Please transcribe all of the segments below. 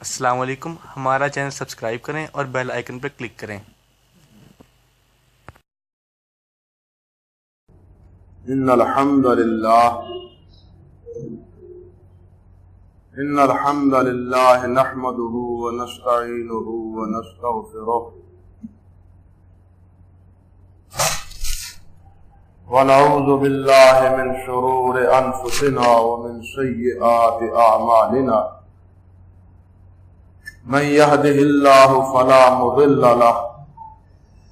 السلام علیکم، ہمارا چینل سبسکرایب کریں اور بیل آئیکن پر کلک کریں۔ ان الحمد للہ نحمده ونستعینه ونستغفره ونعوذ باللہ من شرور انفسنا ومن سیئات اعمالنا، من يهده الله فلا مضل له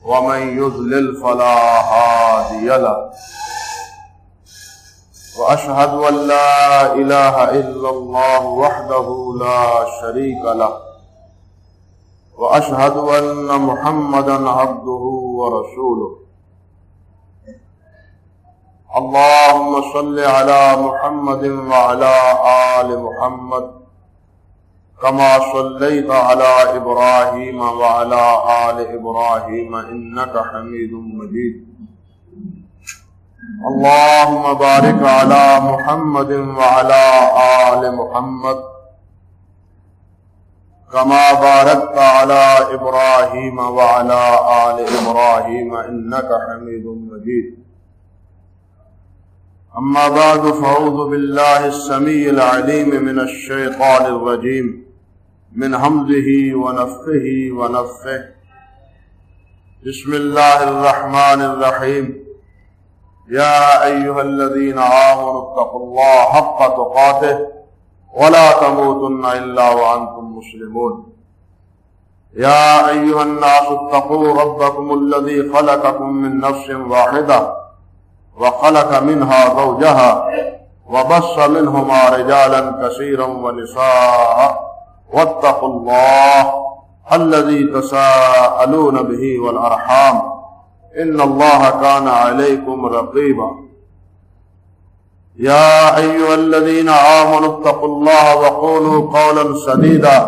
ومن يضلل فلا هادي له، وأشهد أن لا إله إلا الله وحده لا شريك له، وأشهد أن محمدا عبده ورسوله، اللهم صل على محمد وعلى آل محمد كما صليت على إبراهيم وعلى آل إبراهيم إنك حميد مجيد، اللهم بارك على محمد وعلى آل محمد كما باركت على إبراهيم وعلى آل إبراهيم إنك حميد مجيد، أما بعد فأعوذ بالله السميع العليم من الشيطان الرجيم من همزه ونفخه ونفثه، بسم الله الرحمن الرحيم، يا أيها الذين آمنوا اتقوا الله حق تقاته ولا تموتن إلا وأنتم مسلمون، يا أيها الناس اتقوا ربكم الذي خلقكم من نفس واحدة وخلق منها زوجها وبث منهما رجالا كثيرا ونساء، واتقوا الله الذي تساءلون به والأرحام إن الله كان عليكم رقيبا، يا أيها الذين آمنوا اتقوا الله وقولوا قولا سديدا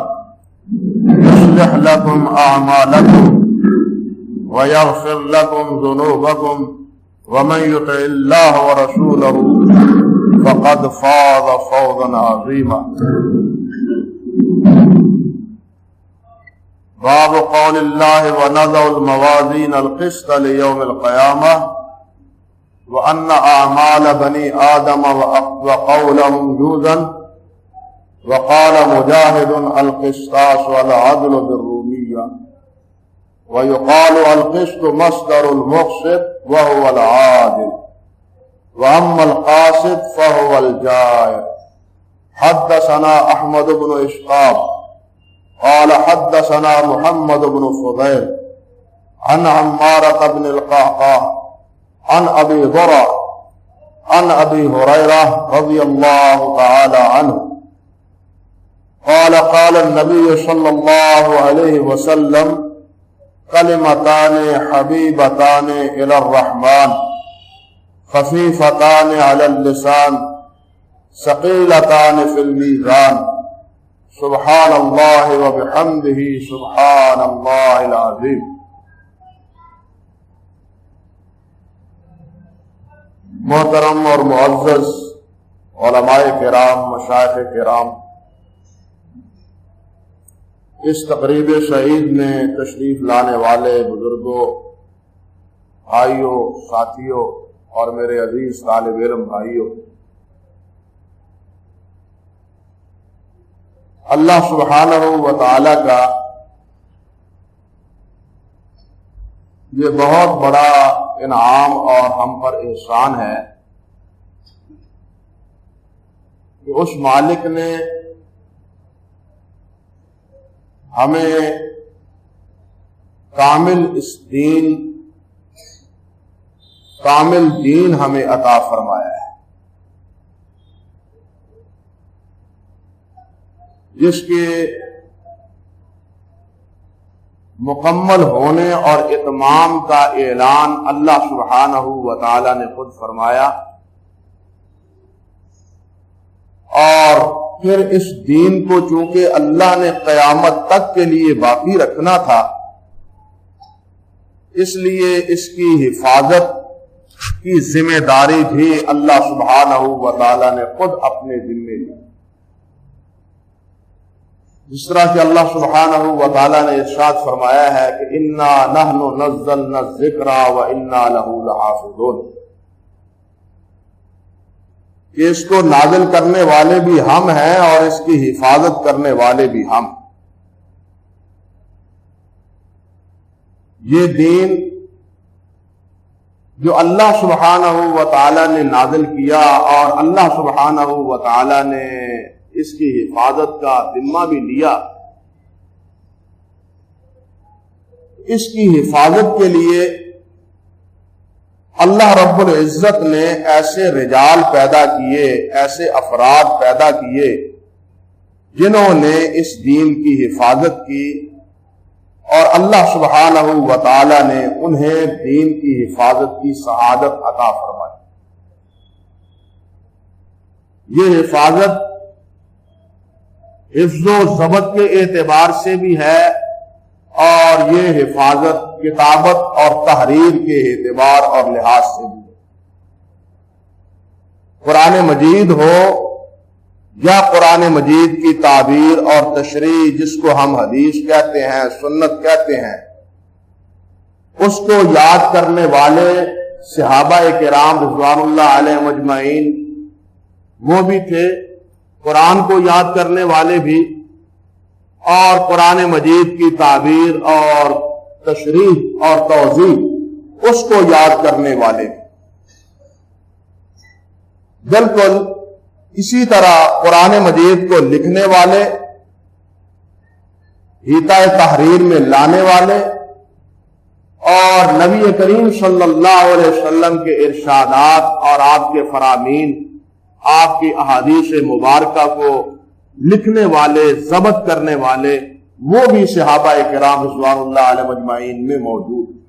يصلح لكم أعمالكم ويغفر لكم ذنوبكم، ومن يطع الله ورسوله فقد فاز فوزا عظيما۔ باب قول الله ونضع الموازين القسط ليوم القيامة وأن أعمال بني آدم وقولهم جوزا، وقال مجاهد القسطاس والعدل بالرومية، ويقال القسط مصدر المقسط وهو العادل، وأما القاسط فهو الجائر۔ حدثنا أحمد بن إسحاق قال حدثنا محمد بن فضيل عن عمارة بن القعقاع عن أبي ذرة عن أبي هريرة رضي الله تعالى عنه قال قال النبي صلى الله عليه وسلم كلمتان حبيبتان إلى الرحمن خفيفتان على اللسان ثقيلتان في الميزان، سبحان اللہ وبحمدہ سبحان اللہ العظیم۔ محترم اور معزز علماء کرام، مشائخ کرام، اس تقریب سعید میں تشریف لانے والے بزرگوں، بھائیوں، ساتھیوں اور میرے عزیز طالب علم بھائیوں، اللہ سبحانہ و تعالی کا یہ بہت بڑا انعام اور ہم پر احسان ہے کہ اس مالک نے ہمیں کامل دین ہمیں عطا فرمایا ہے، جس کے مکمل ہونے اور اتمام کا اعلان اللہ سبحانہ و تعالی نے خود فرمایا، اور پھر اس دین کو چونکہ اللہ نے قیامت تک کے لیے باقی رکھنا تھا، اس لیے اس کی حفاظت کی ذمہ داری بھی اللہ سبحانہ و تعالی نے خود اپنے ذمے لی۔ جس طرح کہ اللہ سبحانہ و تعالیٰ نے ارشاد فرمایا ہے کہ انا نحن نزلنا الذکر وانا لہ لحافظون، کہ اس کو نازل کرنے والے بھی ہم ہیں اور اس کی حفاظت کرنے والے بھی ہم۔ یہ دین جو اللہ سبحانہ و تعالیٰ نے نازل کیا اور اللہ سبحانہ و تعالیٰ نے اس کی حفاظت کا ذمہ بھی لیا، اس کی حفاظت کے لیے اللہ رب العزت نے ایسے رجال پیدا کیے، ایسے افراد پیدا کیے جنہوں نے اس دین کی حفاظت کی، اور اللہ سبحانہ و تعالی نے انہیں دین کی حفاظت کی سعادت عطا فرمائی۔ یہ حفاظت حفظ و ضبط کے اعتبار سے بھی ہے، اور یہ حفاظت کتابت اور تحریر کے اعتبار اور لحاظ سے بھی ہے۔ قرآن مجید ہو یا قرآن مجید کی تعبیر اور تشریح جس کو ہم حدیث کہتے ہیں، سنت کہتے ہیں، اس کو یاد کرنے والے صحابہ کرام رضوان اللہ علیہم اجمعین وہ بھی تھے، قرآن کو یاد کرنے والے بھی، اور قرآن مجید کی تعبیر اور تشریح اور توضیح اس کو یاد کرنے والے بھی۔ بالکل اسی طرح قرآن مجید کو لکھنے والے، ہیتائے تحریر میں لانے والے، اور نبی کریم صلی اللہ علیہ وسلم کے ارشادات اور آپ کے فرامین، آپ کی احادیث مبارکہ کو لکھنے والے، ضبط کرنے والے، وہ بھی صحابہ کرام رضوان اللہ علیہ اجمعین میں موجود ہیں۔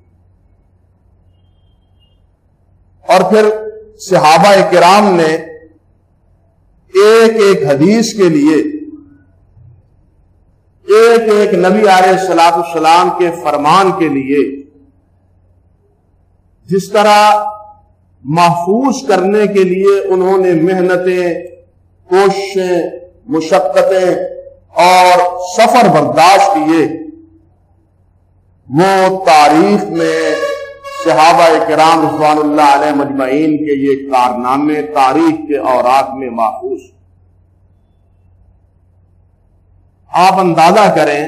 اور پھر صحابہ کرام نے ایک ایک حدیث کے لیے، ایک ایک نبی علیہ الصلوۃ والسلام کے فرمان کے لیے جس طرح محفوظ کرنے کے لیے انہوں نے محنتیں، کوششیں، مشقتیں اور سفر برداشت کیے، وہ تاریخ میں صحابہ کرام رضوان اللہ علیہ مجمعین کے یہ کارنامے تاریخ کے اوراق میں محفوظ۔ آپ اندازہ کریں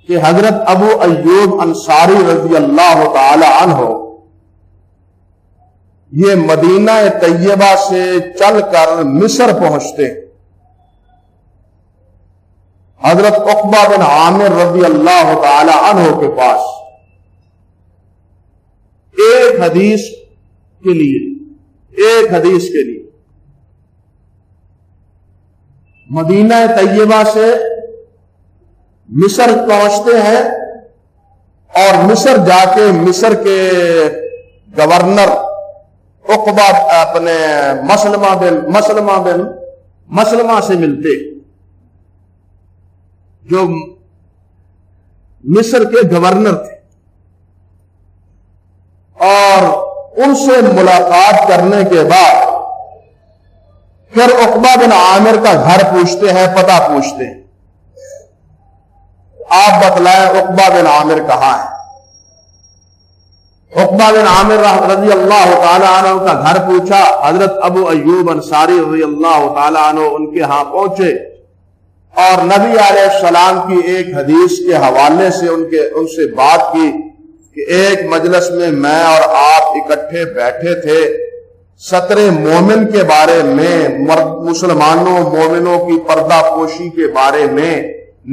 کہ حضرت ابو ایوب انصاری رضی اللہ تعالی عنہ یہ مدینہ طیبہ سے چل کر مصر پہنچتے، حضرت عقبہ بن عامر رضی اللہ تعالی عنہ کے پاس ایک حدیث کے لیے مدینہ طیبہ سے مصر پہنچتے ہیں، اور مصر جا کے مصر کے گورنر عقبہ اپنے مسلمہ سے ملتے، جو مصر کے گورنر تھے، اور ان سے ملاقات کرنے کے بعد پھر عقبہ بن عامر کا گھر پوچھتے ہیں، پتہ پوچھتے ہیں، آپ بتلائیں عقبہ بن عامر کہاں ہے؟ عقبہ بن عامر رضی اللہ تعالی عنہ کا گھر پوچھا، حضرت ابو ایوب انصاری رضی اللہ تعالی عنہ ان کے ہاں پہنچے، اور نبی علیہ السلام کی ایک حدیث کے حوالے سے ان سے بات کی کہ ایک مجلس میں میں اور آپ اکٹھے بیٹھے تھے، ستر مومن کے بارے میں، مسلمانوں مومنوں کی پردہ پوشی کے بارے میں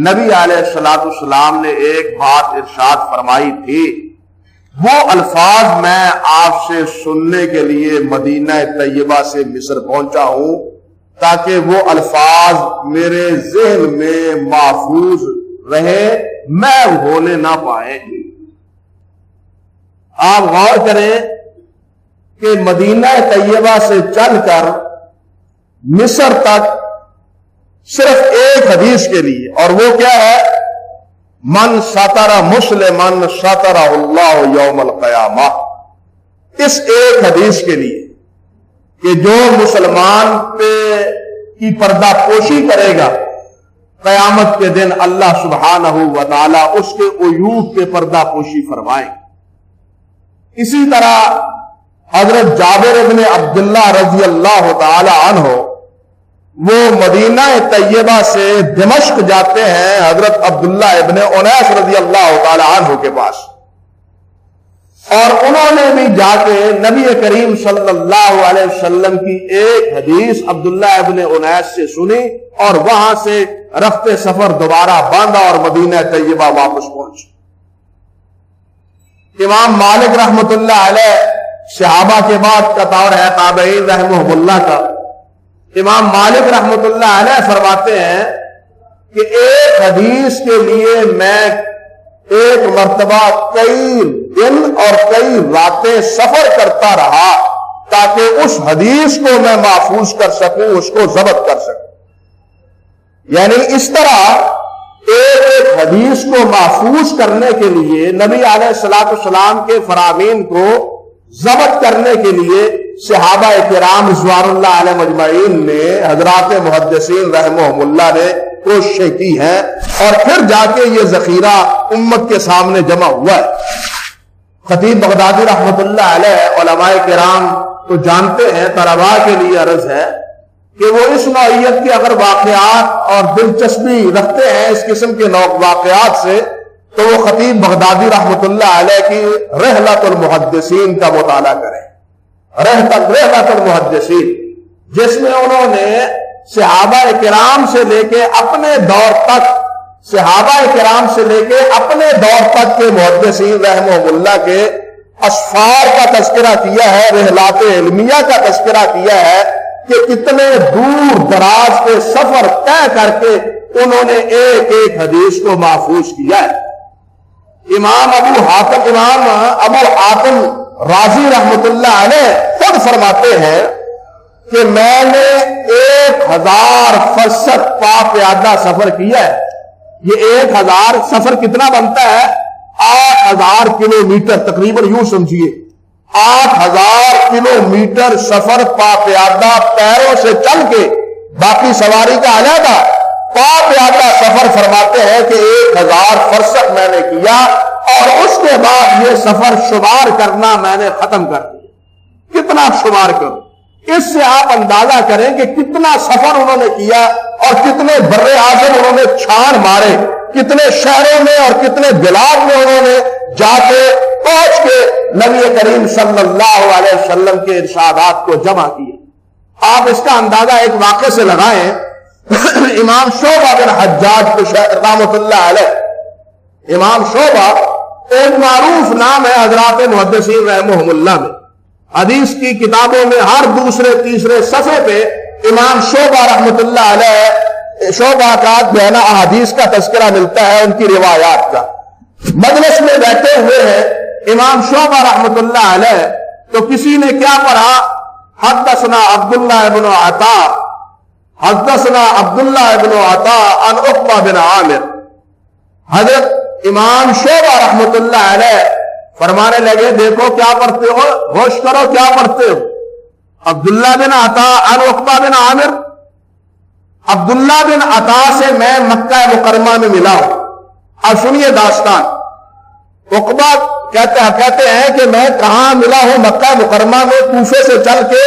نبی علیہ السلام نے ایک بات ارشاد فرمائی تھی، وہ الفاظ میں آپ سے سننے کے لیے مدینہ طیبہ سے مصر پہنچا ہوں، تاکہ وہ الفاظ میرے ذہن میں محفوظ رہے، میں بھولے نہ پائے۔ آپ غور کریں کہ مدینہ طیبہ سے چل کر مصر تک صرف ایک حدیث کے لیے، اور وہ کیا ہے؟ من ستر مسلمن سترہ اللہ یوم القیامہ، اس ایک حدیث کے لیے کہ جو مسلمان پہ کی پردہ پوشی کرے گا، قیامت کے دن اللہ سبحانہ و تعالی اس کے عیوب کے پردہ پوشی فرمائے گا۔ اسی طرح حضرت جابر ابن عبداللہ رضی اللہ تعالی عنہ وہ مدینہ طیبہ سے دمشق جاتے ہیں حضرت عبداللہ ابن انیس رضی اللہ تعالی عنہ کے پاس، اور انہوں نے بھی جا کے نبی کریم صلی اللہ علیہ وسلم کی ایک حدیث عبداللہ ابن انیس سے سنی اور وہاں سے رفتے سفر دوبارہ باندھا اور مدینہ طیبہ واپس پہنچے۔ امام مالک رحمت اللہ علیہ صحابہ کے بعد کا دور ہے تابعین رحمہ اللہ کا، امام مالک رحمت اللہ علیہ فرماتے ہیں کہ ایک حدیث کے لیے میں ایک مرتبہ کئی دن اور کئی راتیں سفر کرتا رہا تاکہ اس حدیث کو میں محفوظ کر سکوں، اس کو ضبط کر سکوں۔ یعنی اس طرح ایک حدیث کو محفوظ کرنے کے لیے نبی علیہ الصلوۃ والسلام کے فرامین کو ضبط کرنے کے لیے صحابہ کرام رضوان اللہ علیہ مجمعین نے، حضرات محدثین رحمہم اللہ نے کوششیں کی ہیں، اور پھر جا کے یہ ذخیرہ امت کے سامنے جمع ہوا ہے۔ خطیب بغدادی رحمت اللہ علیہ علماء کرام تو جانتے ہیں، طلباء کے لیے عرض ہے کہ وہ اس نوعیت کے اگر واقعات اور دلچسپی رکھتے ہیں اس قسم کے واقعات سے، تو وہ خطیب بغدادی رحمت اللہ علیہ کی رحلۃ المحدثین کا مطالعہ کریں، رحلۃ المحدثین، جس میں انہوں نے صحابہ کرام سے لے کے اپنے دور تک، صحابہ کرام سے لے کے اپنے دور تک کے محدثین رحمہ اللہ کے اسفار کا تذکرہ کیا ہے، رحلات علمیہ کا تذکرہ کیا ہے کہ کتنے دور دراز کے سفر طے کر کے انہوں نے ایک ایک حدیث کو محفوظ کیا ہے۔ امام ابو حاتم رازی رحمت اللہ علیہ خود فرماتے ہیں کہ میں نے 1000 فرسخ پا پیادہ سفر کیا ہے۔ یہ 1000 سفر کتنا بنتا ہے؟ 8000 کلومیٹر، تقریباً یوں سمجھیے 8000 کلومیٹر سفر پا پیادہ پیروں سے چل کے، باقی سواری کا علیحدہ، پا پیادہ سفر فرماتے ہیں کہ 1000 فرسخ میں نے کیا، اور اس کے بعد یہ سفر شمار کرنا میں نے ختم کر دیا۔ کتنا شمار کروں؟ اس سے آپ اندازہ کریں کہ کتنا سفر انہوں نے کیا اور کتنے بر اعظم انہوں نے چھان مارے، کتنے شہروں میں اور کتنے بلاد میں انہوں نے جا کے پہنچ کے نبی کریم صلی اللہ علیہ وسلم کے ارشادات کو جمع کیا۔ آپ اس کا اندازہ ایک واقعے سے لگائیں۔ امام شعبہ بن حجاج رحمۃ اللہ علیہ، امام شعبہ ایک معروف نام ہے حضرات محدثین رحمہم اللہ میں، حدیث کی کتابوں میں ہر دوسرے تیسرے صفحے پہ امام شعبہ رحمۃ اللہ علیہ، شعبہ کا جو ہے نا احادیث کا تذکرہ ملتا ہے، ان کی روایات کا۔ مجلس میں بیٹھے ہوئے ہیں امام شعبہ رحمۃ اللہ علیہ، تو کسی نے کیا پڑھا؟ حدثنا عبداللہ ابن عطا، حدثنا عبداللہ ابن عطا عن عقبہ بن عامر۔ حضرت امام شعبہ رحمۃ اللہ علیہ فرمانے لگے، دیکھو کیا پڑھتے ہو، ہوش کرو کیا پڑھتے ہو؟ عبداللہ بن عطا عن عقبہ بن عامر۔ عبداللہ بن عطا سے میں مکہ مکرمہ میں ملا ہوں۔ اب سنیے داستان۔ عقبہ کہتے ہیں کہ میں کہاں ملا ہوں؟ مکہ مکرمہ میں، کوفے سے چل کے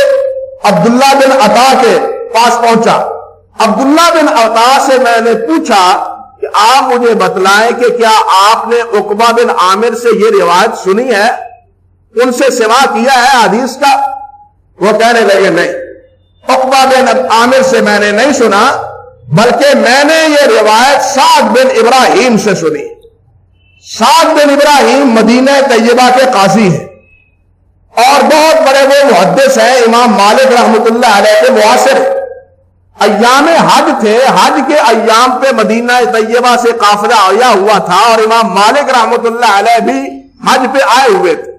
عبداللہ بن عطا کے پاس پہنچا۔ عبداللہ بن عطا سے میں نے پوچھا کہ آپ مجھے بتلائیں کہ کیا آپ نے عقبہ بن عامر سے یہ روایت سنی ہے، ان سے سماع کیا ہے حدیث کا؟ وہ کہنے لگے نہیں، عقبہ بن عامر سے میں نے نہیں سنا، بلکہ میں نے یہ روایت سعد بن ابراہیم سے سنی۔ سعد بن ابراہیم مدینہ طیبہ کے قاضی ہیں اور بہت بڑے وہ محدث ہیں، امام مالک رحمت اللہ علیہ کے معاصر۔ ایام حج تھے، حج کے ایام پہ مدینہ طیبہ سے قافلہ آیا ہوا تھا اور امام مالک رحمت اللہ علیہ بھی حج پہ آئے ہوئے تھے۔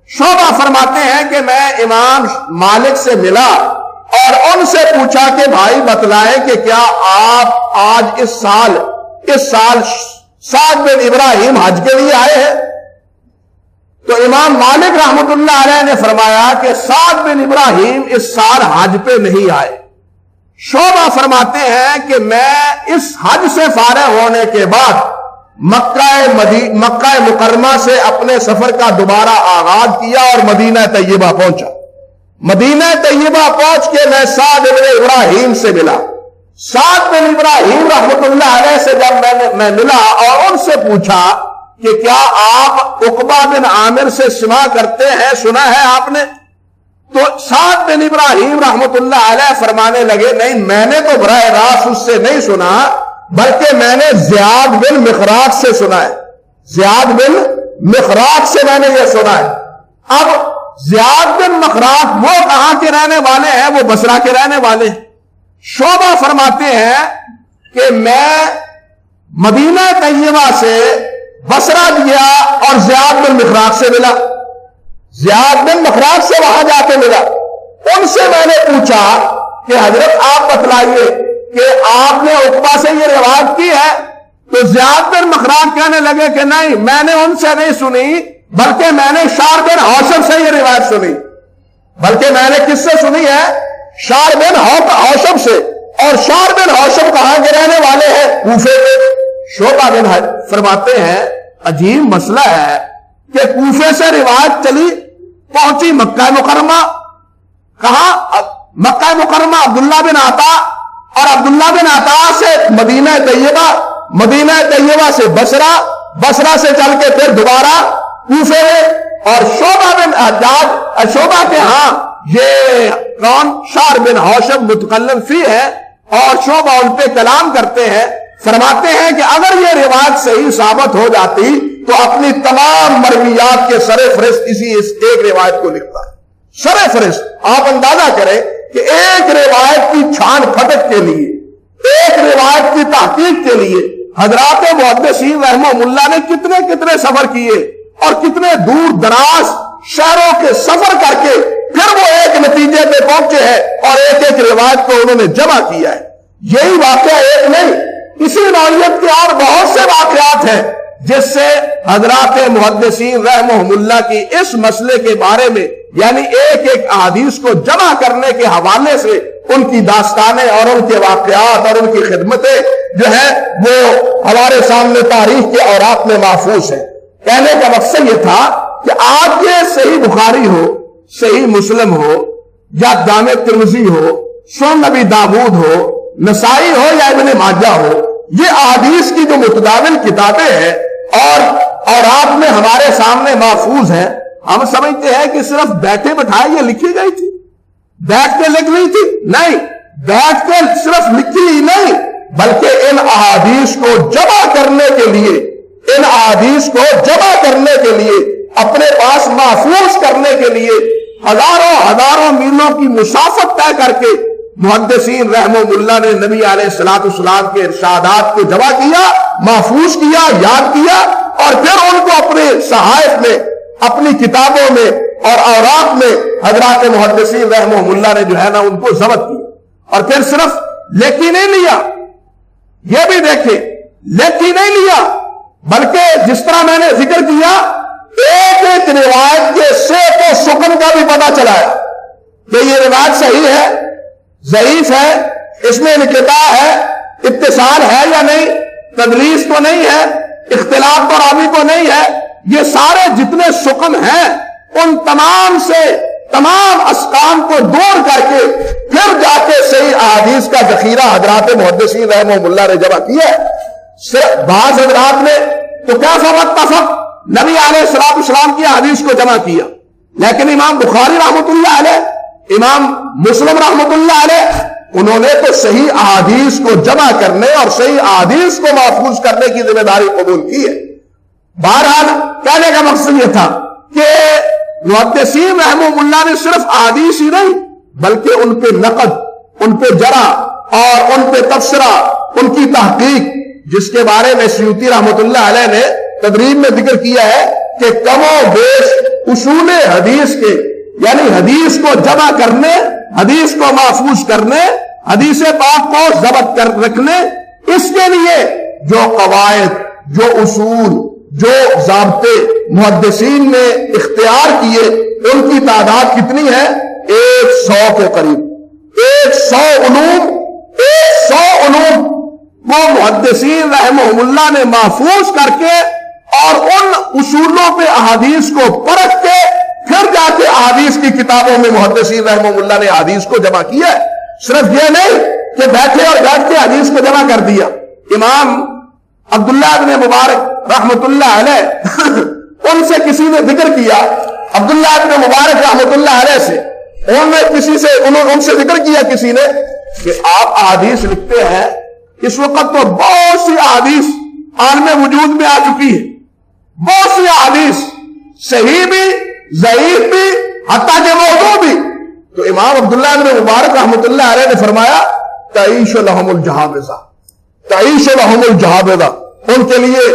شعبہ فرماتے ہیں کہ میں امام مالک سے ملا اور ان سے پوچھا کہ بھائی بتلائیں کہ کیا آپ آج اس سال سعد بن ابراہیم حج کے لیے آئے ہیں؟ تو امام مالک رحمت اللہ علیہ نے فرمایا کہ سعد بن ابراہیم اس سال حج پہ نہیں آئے۔ شعبہ فرماتے ہیں کہ میں اس حج سے فارغ ہونے کے بعد مکہ مکرمہ سے اپنے سفر کا دوبارہ آغاز کیا اور مدینہ طیبہ پہنچا۔ مدینہ طیبہ پہنچ کے میں سعد بن ابراہیم سے ملا۔ سعد بن ابراہیم رحمۃ اللہ علیہ سے جب میں ملا اور ان سے پوچھا کہ کیا آپ عقبہ بن عامر سے سنا کرتے ہیں، سنا ہے آپ نے؟ تو سعد بن ابراہیم رحمۃ اللہ علیہ فرمانے لگے نہیں، میں نے تو براہ راست اس سے نہیں سنا، بلکہ میں نے زیاد بن مخراق سے سنا ہے۔ زیاد بن مخراق سے میں نے یہ سنا ہے۔ اب زیاد بن مخراق وہ کہاں کے رہنے والے ہیں؟ وہ بصرہ کے رہنے والے ہیں۔ شعبہ فرماتے ہیں کہ میں مدینہ طیبہ سے بصرہ گیا اور زیاد بن مخراق سے ملا۔ زیاد بن مخراق سے وہاں جا کے ملا۔ ان سے میں نے پوچھا کہ حضرت آپ بتلائیے کہ آپ نے عقبہ سے یہ روایت کی ہے؟ تو زیاد بن مخراق کہنے لگے کہ نہیں، میں نے ان سے نہیں سنی، بلکہ میں نے شار بن حوشب سے یہ روایت سنی۔ بلکہ میں نے کس سے سنی ہے؟ شار بن حوشب سے۔ اور شار بن حوشب کہاں کے رہنے والے ہیں؟ کوفے کے۔ شعبہ بن فرماتے ہیں عجیب مسئلہ ہے کہ کوفے سے روایت چلی، پہنچی مکہ مکرمہ۔ کہاں؟ مکہ مکرمہ عبداللہ بن عطا، اور عبداللہ بن عطا سے مدینہ طیبہ، مدینہ طیبہ سے بصرہ، بصرہ سے چل کے پھر دوبارہ کوفے میں۔ اور شعبہ بن حجاج، شعبہ کے ہاں یہ کون؟ شار بن حوشب متکلم فی ہے، اور شعبہ ان پہ کلام کرتے ہیں۔ فرماتے ہیں کہ اگر یہ روایت صحیح ثابت ہو جاتی تو اپنی تمام مرویات کے سر فہرست اسی اس ایک روایت کو لکھتا ہے۔ سر فہرست آپ اندازہ کریں کہ ایک روایت کی چھان پھٹک کے لیے، ایک روایت کی تحقیق کے لیے حضرات محدثین رحمہم اللہ نے کتنے کتنے سفر کیے اور کتنے دور دراز شہروں کے سفر کر کے پھر وہ ایک نتیجے پہ پہنچے ہیں اور ایک ایک روایت کو انہوں نے جمع کیا ہے۔ یہی واقعہ ایک نہیں، اسی نوعیت کے اور بہت سے واقعات ہیں جس سے حضرات محدثین رحمہم اللہ کی اس مسئلے کے بارے میں، یعنی ایک ایک احادیث کو جمع کرنے کے حوالے سے ان کی داستانیں اور ان کے واقعات اور ان کی خدمتیں جو ہیں وہ ہمارے سامنے تاریخ کے اوراق میں محفوظ ہیں۔ کہنے کا مقصد یہ تھا کہ آپ یہ صحیح بخاری ہو، صحیح مسلم ہو، یا جامع ترمذی ہو، سنن نبی داود ہو، نسائی ہو یا ابن ماجہ ہو، یہ احادیث کی جو متداول کتابیں ہیں اور آپ میں ہمارے سامنے محفوظ ہیں، ہم سمجھتے ہیں کہ صرف بیٹھے بٹھائے یہ لکھی گئی تھی، بیٹھ کے لکھ لی تھی؟ نہیں، بیٹھ کے صرف لکھی ہی نہیں، بلکہ ان احادیث کو جمع کرنے کے لیے، ان احادیث کو جمع کرنے کے لیے، اپنے پاس محفوظ کرنے کے لیے ہزاروں ہزاروں میلوں کی مسافت طے کر کے محدثین رحمہم اللہ نے نبی علیہ الصلوۃ والسلام کے ارشادات کو جمع کیا، محفوظ کیا، یاد کیا، اور پھر ان کو اپنے صحائف میں، اپنی کتابوں میں اور اوراق میں حضرات محدثین رحمہم اللہ نے جو ہے نا ان کو ضبط کیا۔ اور پھر صرف لکھ ہی نہیں لیا، یہ بھی دیکھیں، لکھ ہی نہیں لیا، بلکہ جس طرح میں نے ذکر کیا، ایک ایک روایت کے سیٹ و سکن کا بھی پتہ چلا ہے کہ یہ روایت صحیح ہے، ضعیف ہے، اس میں انقطاع ہے، اتصال ہے یا نہیں، تدلیس تو نہیں ہے، اختلاف تو راوی کو نہیں ہے، یہ سارے جتنے سکن ہیں ان تمام سے تمام اسکان کو دور کر کے پھر جا کے صحیح احادیث کا ذخیرہ حضرات محدثین رحمہم اللہ نے جمع کیا ہے۔ بعض حضرات نے تو کیا اتفق نبی علیہ السلام کی احادیث کو جمع کیا، لیکن امام بخاری رحمۃ اللہ علیہ، امام مسلم رحمۃ اللہ علیہ، انہوں نے تو صحیح احادیث کو جمع کرنے اور صحیح احادیث کو محفوظ کرنے کی ذمہ داری قبول کی ہے۔ بہرحال کہنے کا مقصد یہ تھا کہ محدثین رحمہم اللہ نے صرف احادیث ہی نہیں بلکہ ان پہ نقد، ان پہ جرح اور ان پہ تبصرہ، ان کی تحقیق، جس کے بارے میں سیوطی رحمۃ اللہ علیہ نے تدریب میں ذکر کیا ہے کہ کم و بیش اصول حدیث کے، یعنی حدیث کو جمع کرنے، حدیث کو محفوظ کرنے، حدیث پاک کو ضبط کر رکھنے، اس کے لیے جو قواعد، جو اصول، جو ضابطے محدثین نے اختیار کیے، ان کی تعداد کتنی ہے؟ 100 کے قریب، 100 علوم 100 علوم وہ محدثین رحمہم اللہ نے محفوظ کر کے اور ان اصولوں پہ احادیث کو پرکھ کے پھر جا کے احادیث کی کتابوں میں محدثین رحمہم اللہ نے احادیث کو جمع کیا ہے. صرف یہ نہیں کہ بیٹھے اور بیٹھ کے حدیث کو جمع کر دیا. امام عبداللہ ابن مبارک رحمت اللہ علیہ ان سے کسی نے ذکر کیا, عبداللہ ابن مبارک رحمت اللہ علیہ سے ان سے ذکر کیا کسی نے کہ آپ احادیث لکھتے ہیں. اس وقت تو بہت سی احادیث عالم وجود میں آ چکی ہے, بہت سی احادیث صحیح بھی ضعیف بھی حتیٰ کہ موضوع بھی. تو امام عبداللہ ابن مبارک رحمت اللہ علیہ نے فرمایا تعیش لہم الجہابذہ, تعیش لہم الجہابذہ. ان کے لیے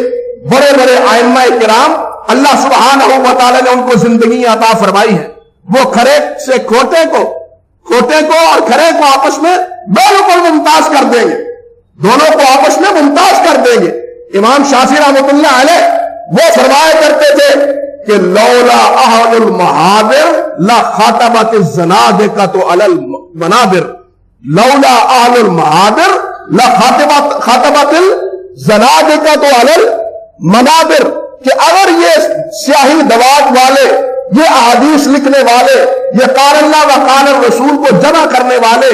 بڑے بڑے ائمہ کرام اللہ سبحانہ و تعالی نے ان کو زندگی عطا فرمائی ہے. وہ کھرے سے کھوٹے کو اور کھرے کو آپس میں بالکل ممتاز کر دیں گے, دونوں کو آپس میں ممتاز کر دیں گے. امام شافعی رحمۃ اللہ علیہ وہ فرمایا کرتے تھے کہ لولا اہل المحاضر لا خاطبت الزنادقۃ علی المنابر, لولا اہل المحاضر لا خاطبت الزنادقۃ علی المنابر. کہ اگر یہ سیاہی دوات والے, یہ احادیث لکھنے والے, یہ قال اللہ و قال الرسول کو جمع کرنے والے,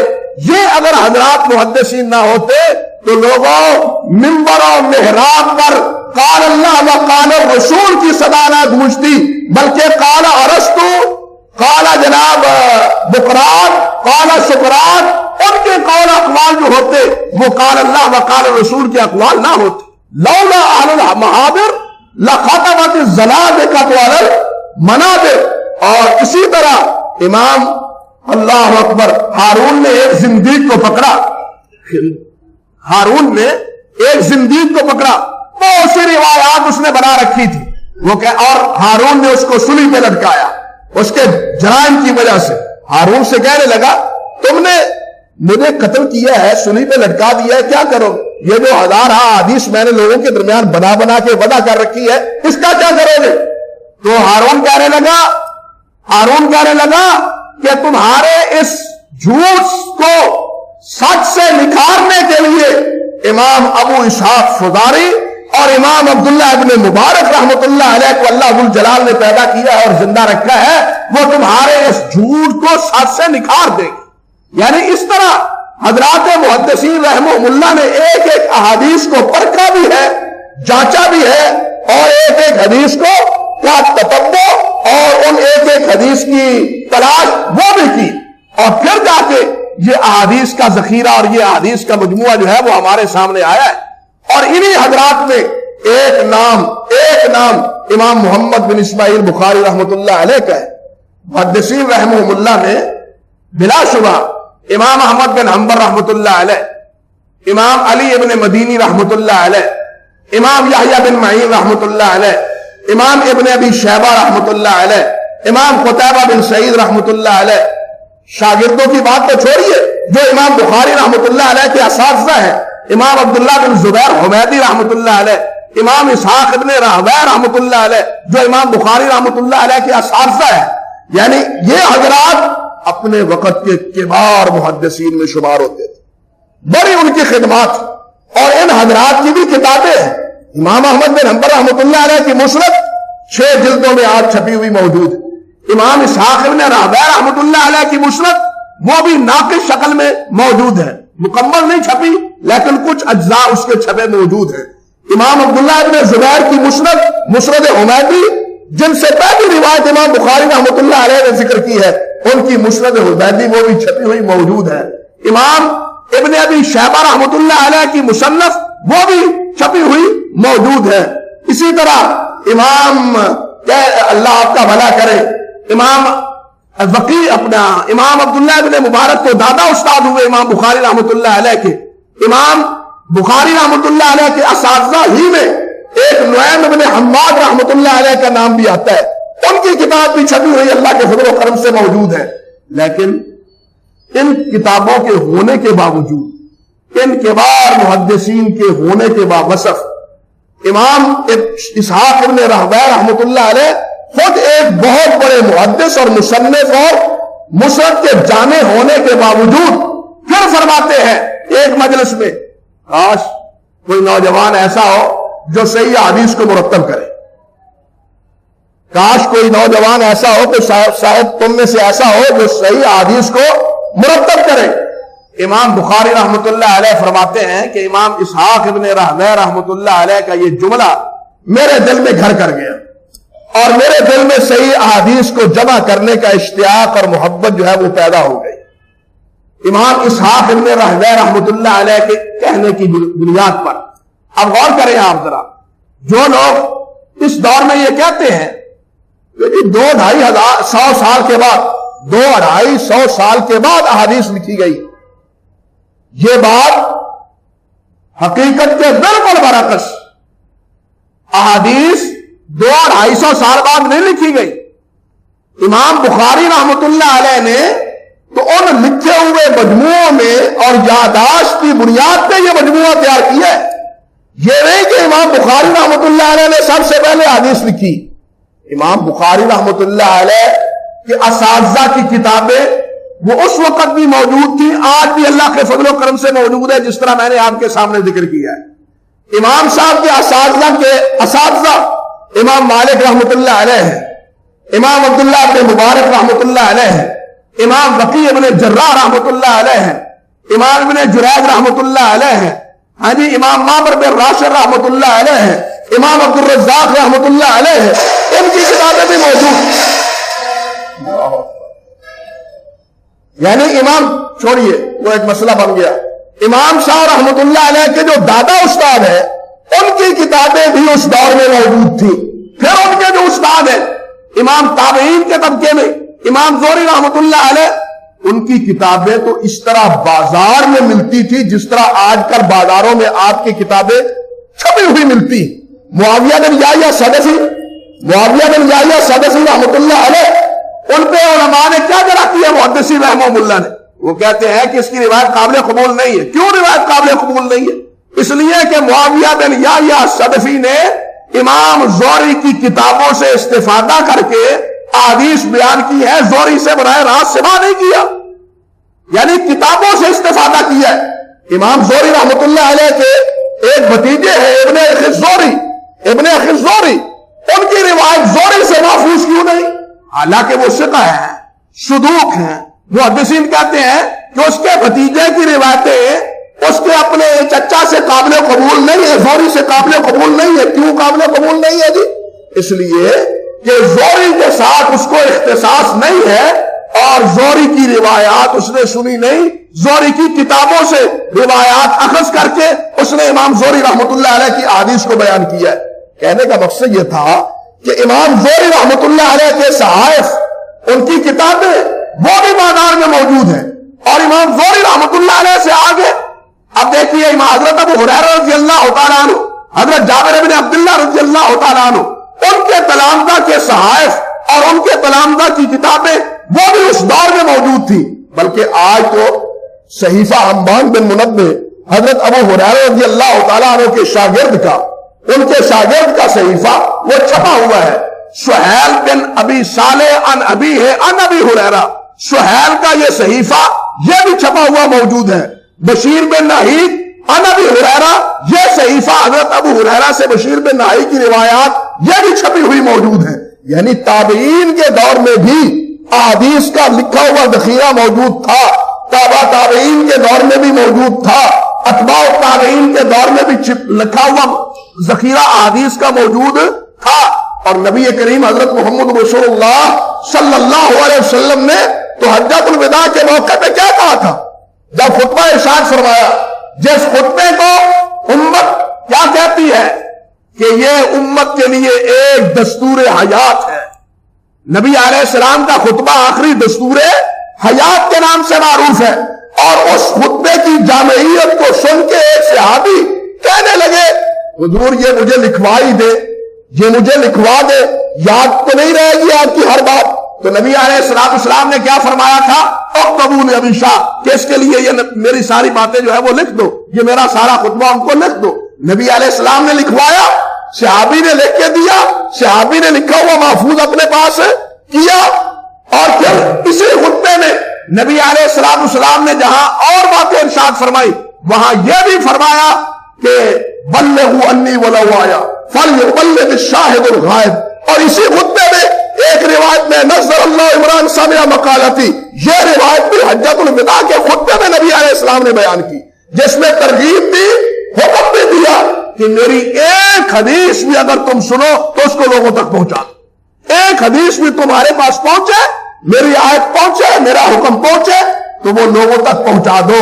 یہ اگر حضرات محدثین نہ ہوتے تو لوگوں منبر و محراب پر قال اللہ و قال الرسول کی صدا نہ گونجتی, بلکہ قال ارسطو, قال جناب بقراط, قال سقراط, ان کے قول اقوال جو ہوتے وہ قال اللہ و قال الرسول کے اقوال نہ ہوتے. لولا اہل المحاضر لخاطبت الزنادقۃ علی المنابر. اور اسی طرح امام اللہ اکبر ہارون نے ایک زندیق کو پکڑا, ہارون نے ایک زندیق کو پکڑا, بہت سی روایات اس نے بنا رکھی تھی وہ کہ, اور ہارون نے اس کو سولی پہ لٹکایا اس کے جرائم کی وجہ سے. ہارون سے کہنے لگا تم نے مجھے قتل کیا ہے, سولی پہ لٹکا دیا ہے, کیا کرو گے؟ یہ جو 1000 حدیث میں نے لوگوں کے درمیان بنا کے وعدہ کر رکھی ہے, اس کا کیا کرو گے؟ تو ہارون کہنے لگا کہ تمہارے اس جھوٹ کو سچ سے نکھارنے کے لیے امام ابو اسحاق فزاری اور امام عبداللہ ابن مبارک رحمت اللہ علیہ کو اللہ ذو الجلال نے پیدا کیا ہے اور زندہ رکھا ہے, وہ تمہارے اس جھوٹ کو سچ سے نکھار دے گی. یعنی اس طرح حضرات محدثین رحمہم اللہ نے ایک ایک احادیث کو پرکھا بھی ہے, جانچا بھی ہے, اور ایک ایک حدیث کو کا تتبع اور ان ایک ایک حدیث کی تلاش وہ بھی کی, اور پھر جا کے یہ احادیث کا ذخیرہ اور یہ احادیث کا مجموعہ جو ہے وہ ہمارے سامنے آیا ہے. اور انہی حضرات میں ایک نام امام محمد بن اسماعیل بخاری رحمت اللہ علیہ کا ہے. محدثین رحمہم اللہ نے بلا شبہ امام احمد بن حنبل رحمت اللہ علیہ, امام علی ابن مدینی رحمت اللہ علیہ, امام یحییٰ بن معین رحمت اللہ علیہ, امام ابن ابی شیبہ رحمت اللہ علیہ, امام قتیبہ بن سعید رحمت اللہ علیہ. شاگردوں کی بات تو چھوڑیے, جو امام بخاری رحمت اللہ علیہ کے اساتذہ ہیں, امام عبداللہ بن زبیر حمیدی رحمت اللہ علیہ, امام اسحاق ابن راہویہ رحمت اللہ علیہ, جو امام بخاری رحمت اللہ علیہ کے اساتذہ ہیں. یعنی یہ حضرات اپنے وقت کے کبار محدثین میں شمار ہوتے تھے, بڑی ان کی خدمات, اور ان حضرات کی بھی کتابیں ہیں. امام احمد بن حنبل رحمت اللہ علیہ کی مسند 6 جلدوں میں آج چھپی ہوئی موجود ہے. امام اسحاق ابن راہویہ رحمت اللہ علیہ کی مسند وہ بھی ناقص شکل میں موجود ہے, مکمل نہیں چھپی لیکن کچھ اجزاء اس کے چھپے موجود ہیں. امام عبداللہ ابن زبیر کی مسند حمیدی, جن سے پہلی روایت امام بخاری رحمت اللہ علیہ نے ذکر کی ہے, ان کی مسند حمیدی وہ بھی چھپی ہوئی موجود ہے. امام ابن ابی شیبہ رحمت اللہ علیہ کی مصنف وہ بھی چھپی ہوئی موجود ہے. اسی طرح امام اللہ آپ کا بھلا کرے, امام وقی اپنا امام عبداللہ ابن مبارک کو دادا استاد ہوئے امام بخاری رحمت اللہ علیہ کے. امام بخاری رحمت اللہ علیہ کے اساتذہ ہی میں ایک نعیم ابن حماد رحمت اللہ علیہ کا نام بھی آتا ہے, ان کی کتاب بھی چھپی ہوئی اللہ کے فضل و کرم سے موجود ہے. لیکن ان کتابوں کے ہونے کے باوجود, ان کبار محدثین کے ہونے کے باوصف, امام اسحاق ابن راہویہ رحمت اللہ علیہ خود ایک بہت بڑے محدث اور مصنف اور مسند کے جامع ہونے کے باوجود پھر فرماتے ہیں ایک مجلس میں، کاش کوئی نوجوان ایسا ہو جو صحیح حدیث کو مرتب کرے. کاش کوئی نوجوان ایسا ہو کہ شاید تم میں سے ایسا ہو جو صحیح حدیث کو مرتب کرے. امام بخاری رحمت اللہ علیہ فرماتے ہیں کہ امام اسحاق ابن راہویہ رحمت اللہ علیہ کا یہ جملہ میرے دل میں گھر کر گیا، اور میرے دل میں صحیح احادیث کو جمع کرنے کا اشتیاق اور محبت جو ہے وہ پیدا ہو گئی. امام اسحاق ابن راہویہ رحمت اللہ علیہ کے کہنے کی بنیاد پر اب غور کریں آپ ذرا، جو لوگ اس دور میں یہ کہتے ہیں کہ 2-250 سال کے بعد 2-250 سال کے بعد احادیث لکھی گئی، یہ بات حقیقت کے بالکل برعکس. احادیث 2-250 سال بعد نہیں لکھی گئی. امام بخاری رحمت اللہ علیہ نے تو ان لکھے ہوئے مجموعوں میں اور یادداشت کی بنیاد پہ یہ مجموعہ تیار کیا ہے. یہ نہیں کہ امام بخاری رحمت اللہ علیہ نے سب سے پہلے حدیث لکھی. امام بخاری رحمت اللہ علیہ کے اساتذہ کی کتابیں وہ اس وقت بھی موجود تھی، آج بھی اللہ کے فضل و کرم سے موجود ہے، جس طرح میں نے آپ کے سامنے ذکر کیا ہے. امام صاحب کے اساتذہ امام مالک رحمت اللہ علیہ ہیں، امام عبداللہ ابن مبارک رحمت اللہ علیہ ہیں، امام وقی ابن جراح رحمت اللہ علیہ ہیں، امام ابن جریج رحمت اللہ علیہ ہیں، ہاں جی، امام معمر بن راشد رحمت اللہ علیہ ہیں، امام عبد الرزاق رحمت اللہ علیہ ہیں. ان کی کتابیں بھی موجود. یعنی امام چھوڑیے، وہ ایک مسئلہ بن گیا. امام شاہ رحمت اللہ علیہ کے جو دادا استاد ہیں ان کی کتابیں بھی اس دور میں موجود تھی. پھر ان کے جو استاد ہیں امام تابعین کے طبقے میں امام زہری رحمت اللہ علیہ، ان کی کتابیں تو اس طرح بازار میں ملتی تھی جس طرح آج کل بازاروں میں آپ کی کتابیں چھپی ہوئی ملتی. معاویہ بن جاریہ صدقہ رحمت اللہ علیہ، ان پہ علماء نے کیا کرا کیا محدثین رحمہ اللہ نے، وہ کہتے ہیں کہ اس کی روایت قابل قبول نہیں ہے. کیوں روایت قابل قبول نہیں ہے؟ اس لیے کہ معاویہ بن جاریہ صدقی نے امام زہری کی کتابوں سے استفادہ کر کے احادیث بیان کی ہے، زہری سے براہ راست سماع نہیں کیا، یعنی کتابوں سے استفادہ کیا ہے. امام زہری رحمت اللہ علیہ کے ایک بھتیجے ہیں ابن اخی زہری، ان کی روایت زہری سے محفوظ کیوں نہیں؟ حالانکہ وہ ثقہ ہیں، صدوق ہیں. محدثین کہتے ہیں کہ اس کے بھتیجے کی روایتیں اس کے اپنے چچا سے قابل قبول نہیں ہے، زہری سے قابل قبول نہیں ہے. کیوں قابل قبول نہیں ہے جی؟ اس لیے کہ زہری کے ساتھ اس کو اختصاص نہیں ہے اور زہری کی روایات اس نے سنی نہیں. زہری کی کتابوں سے روایات اخذ کر کے اس نے امام زہری رحمت اللہ علیہ کی احادیث کو بیان کیا ہے. کہنے کا مقصد یہ تھا کہ امام زہری رحمت اللہ علیہ کے صحائف، ان کی کتابیں وہ بھی بازار میں موجود ہیں. اور امام زہری رحمت اللہ علیہ سے آگے اب دیکھیے امام حضرت ابو ہریرہ رضی اللہ تعالیٰ عنہ، حضرت جابر بن عبداللہ رضی اللہ تعالیٰ عنہ، ان کے تلامذہ کے صحائف اور ان کے تلامذہ کی کتابیں وہ بھی اس دور میں موجود تھی. بلکہ آج تو صحیفہ حماد بن منبہ حضرت ابو ہریرہ رضی اللہ تعالیٰ عنہ کے شاگرد کا، ان کے شاگرد کا صحیفہ وہ چھپا ہوا ہے. سہیل بن ابی صالح عن ابی ہے عن ابی ہریرہ، سہیل کا یہ صحیفہ یہ بھی چھپا ہوا موجود ہے. بشیر بن ناہید عن ابی ہریرہ، یہ صحیفہ حضرت ابو ہریرہ سے بشیر بن ناہید کی روایات یہ بھی چھپی ہوئی موجود ہیں. یعنی تابعین کے دور میں بھی احادیث کا لکھا ہوا ذخیرہ موجود تھا، تابعین کے دور میں بھی موجود تھا، اتباع تابعین کے دور میں بھی لکھا ہوا ذخیرہ احادیث کا موجود تھا. اور نبی کریم حضرت محمد رسول اللہ صلی اللہ علیہ وسلم نے تو حجۃ الوداع کے موقع پہ کیا کہا تھا جب خطبہ ارشاد فرمایا؟ جس خطبے کو امت کیا کہتی ہے کہ یہ امت کے لیے ایک دستور حیات ہے. نبی علیہ السلام کا خطبہ آخری دستور حیات کے نام سے معروف ہے. اور اس خطبے کی جامعیت کو سن کے ایک صحابی کہنے لگے حضور یہ مجھے لکھوا ہی دے، یہ مجھے لکھوا دے، یاد تو نہیں رہے گی آپ کی ہر بات. تو نبی علیہ السلام نے کیا فرمایا تھا؟ اکتبوا ابی شاہ، کہ اس کے لیے یہ میری ساری باتیں جو ہے وہ لکھ دو، یہ میرا سارا خطبہ ان کو لکھ دو. نبی علیہ السلام نے لکھوایا، صحابی نے لکھ کے دیا، صحابی نے لکھا ہوا محفوظ اپنے پاس کیا. اور پھر اسی خطبے میں نبی علیہ السلام نے جہاں اور باتیں ارشاد فرمائی وہاں یہ بھی فرمایا کہ بلغوا انی ولو آیا فلیبلغ الشاہد الغائب. اور اسی خطبے میں ایک روایت میں نظر اللہ عمران سامع مقالتی، یہ روایت بھی حجۃ الوداع کے خطبے میں نبی علیہ السلام نے بیان کی، جس میں ترغیب دی، حکم بھی دیا کہ میری ایک حدیث بھی اگر تم سنو تو اس کو لوگوں تک پہنچا دو. ایک حدیث بھی تمہارے پاس پہنچے، میری آیت پہنچے، میرا حکم پہنچے تو وہ لوگوں تک پہنچا دو.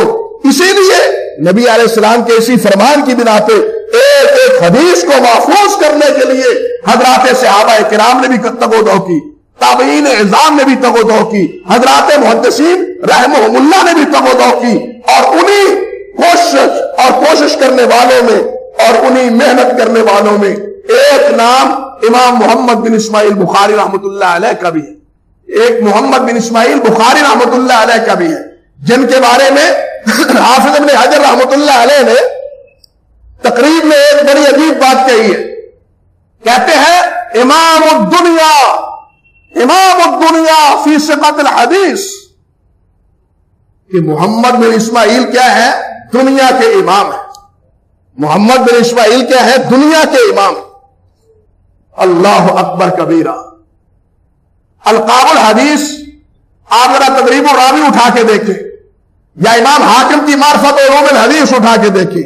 اسی لیے نبی علیہ السلام کے اسی فرمان کی بنا پہ ایک ایک حدیث کو محفوظ کرنے کے لیے حضرات صحابہ کرام نے بھی تگودو کی، تابعین اعظام نے بھی تگودو کی، حضرات محدثین رحمہم اللہ نے بھی تگودو کی، اور انہی کوشش کرنے والوں میں اور انہی محنت کرنے والوں میں ایک نام امام محمد بن اسماعیل بخاری رحمۃ اللہ علیہ کا بھی ہے. ایک محمد بن اسماعیل بخاری رحمۃ اللہ علیہ کا بھی ہے، جن کے بارے میں حافظ ابن حجر رحمۃ اللہ علیہ نے تقریب میں ایک بڑی عجیب بات کہی ہے. کہتے ہیں امام الدنیا فی ثقۃ الحدیث، کہ محمد بن اسماعیل کیا ہے؟ دنیا کے امام ہے. محمد بن اسماعیل کیا ہے؟ دنیا کے امام. اللہ اکبر کبیرہ. القاب الحدیث آپ ذرا تدریب الراوی اٹھا کے دیکھیں، یا امام حاکم کی معرفت علوم الحدیث اٹھا کے دیکھیں،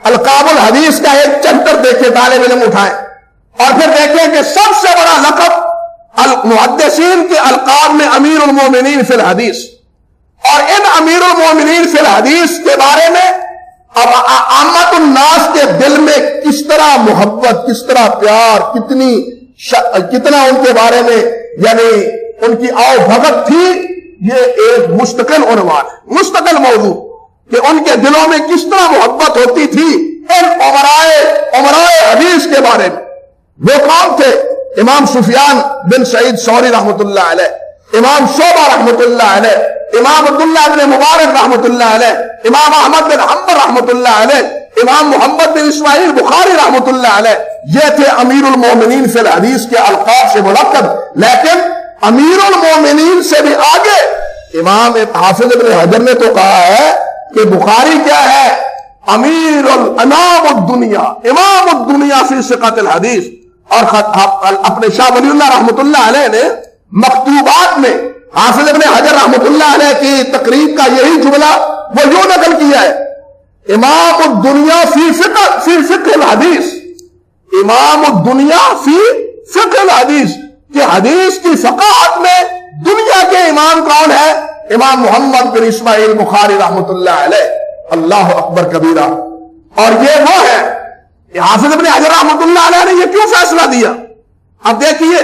القاب الحدیث کا ایک چیپٹر دیکھیں، طالب علم اٹھائیں، اور پھر دیکھیں کہ سب سے بڑا لقب محدثین کے القاب میں امیر المومنین فی الحدیث. اور ان امیر المومنین فی الحدیث کے بارے میں اب عامت الناس کے دل میں کس طرح محبت، کس طرح پیار، کتنا ان کے بارے میں یعنی ان کی آؤ بھگت تھی، یہ ایک مستقل عنوان ہے، مستقل موضوع، کہ ان کے دلوں میں کس طرح محبت ہوتی تھی ان عمرائے حدیث کے بارے میں. وہ کون تھے؟ امام سفیان بن سعید ثوری رحمۃ اللہ علیہ، امام شعبہ رحمۃ اللہ علیہ، امام عبداللہ بن مبارک رحمۃ اللہ علیہ، امام احمد بن حنبل رحمۃ اللہ علیہ، امام محمد بن اسماعیل بخاری رحمۃ اللہ علیہ. یہ تھے امیر المومنین فی الحدیث کے القاب سے ملقب. لیکن امیر المومنین سے بھی آگے امام حافظ ابن حجر نے تو کہا ہے کہ بخاری کیا ہے؟ امام الدنیا فی ثقۃ الحدیث. اور اپنے شاہ ولی اللہ رحمۃ اللہ علیہ نے مکتوبات میں حافظ ابن حجر رحمۃ اللہ علیہ کی تقریب کا یہی جملہ وہ یوں نقل کیا ہے، امام الدنیا فی فقہ الحدیث. امام الدنیا فی فقہ الحدیث، کہ حدیث کی فقاہت میں دنیا کے امام کون ہے؟ امام محمد بن اسماعیل بخاری رحمۃ اللہ علیہ. اللہ اکبر کبیرہ. اور یہ وہ ہے حافظ ابن حجر رحمۃ اللہ علیہ نے یہ کیوں فیصلہ دیا؟ اب دیکھیے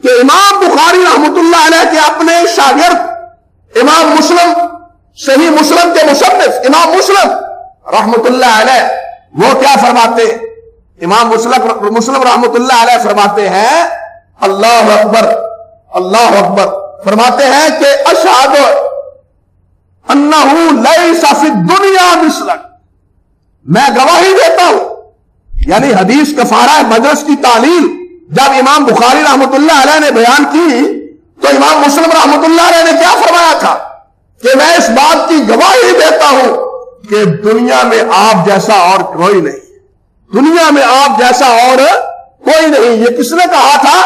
کہ امام بخاری رحمۃ اللہ علیہ کے اپنے شاگرد امام مسلم، صحیح مسلم کے مصنف امام مسلم رحمۃ اللہ علیہ، وہ کیا فرماتے ہیں؟ امام مسلم رحمۃ اللہ علیہ فرماتے ہیں، اللہ اکبر اللہ اکبر، فرماتے ہیں کہ اشہد انہ لیس فی الدنیا مثلک، میں گواہی دیتا ہوں. یعنی حدیث کفارہ مجلس کی تعلیل جب امام بخاری رحمۃ اللہ علیہ نے بیان کی تو امام مسلم رحمۃ اللہ علیہ نے کیا فرمایا تھا کہ میں اس بات کی گواہی دیتا ہوں کہ دنیا میں آپ جیسا اور کوئی نہیں، دنیا میں آپ جیسا اور کوئی نہیں. یہ کس نے کہا تھا؟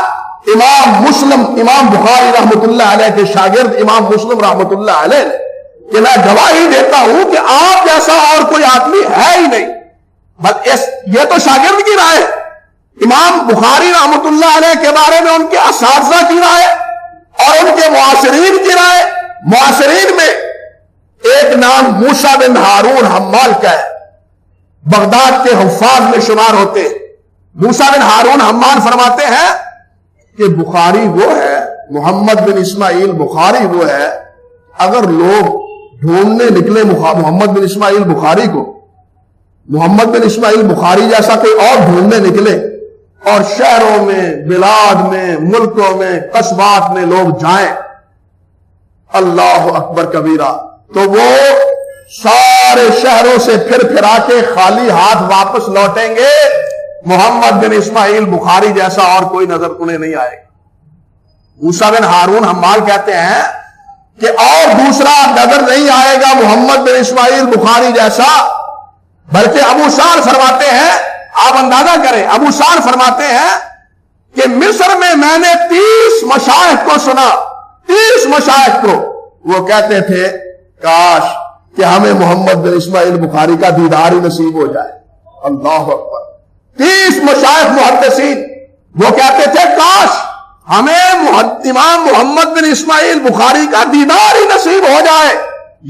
امام بخاری رحمۃ اللہ علیہ کے شاگرد امام مسلم رحمۃ اللہ علیہ نے، کہ میں گواہی دیتا ہوں کہ آپ جیسا اور کوئی آدمی ہے ہی نہیں. بس یہ تو شاگرد کی رائے ہے. امام بخاری رحمۃ اللہ علیہ کے بارے میں ان کے اساتذہ کی رائے اور ان کے معاصرین کی رائے. معاصرین میں ایک نام موسیٰ بن ہارون حمال کا ہے، بغداد کے حفاظ میں شمار ہوتے ہیں. موسیٰ بن ہارون حمال فرماتے ہیں کہ بخاری وہ ہے، محمد بن اسماعیل بخاری وہ ہے، اگر لوگ ڈھونڈنے نکلے محمد بن اسماعیل بخاری کو، محمد بن اسماعیل بخاری جیسا کوئی اور ڈھونڈنے نکلے اور شہروں میں، بلاد میں، ملکوں میں، قصبات میں لوگ جائیں، اللہ اکبر کبیرہ، تو وہ سارے شہروں سے پھر پھرا کے خالی ہاتھ واپس لوٹیں گے، محمد بن اسماعیل بخاری جیسا اور کوئی نظر انہیں نہیں آئے گا. موسیٰ بن ہارون حمال کہتے ہیں کہ اور دوسرا نظر نہیں آئے گا محمد بن اسماعیل بخاری جیسا، بلکہ ابو سعد فرماتے ہیں، آپ اندازہ کریں، ابو سعد فرماتے ہیں کہ مصر میں نے 30 مشائخ کو سنا، 30 مشائخ کو، وہ کہتے تھے کاش کہ ہمیں محمد بن اسماعیل بخاری کا دیدار ہی نصیب ہو جائے۔ اللہ اکبر، 30 مشائخ محدثین وہ کہتے تھے کاش ہمیں امام محمد بن اسماعیل بخاری کا دیدار ہی نصیب ہو جائے۔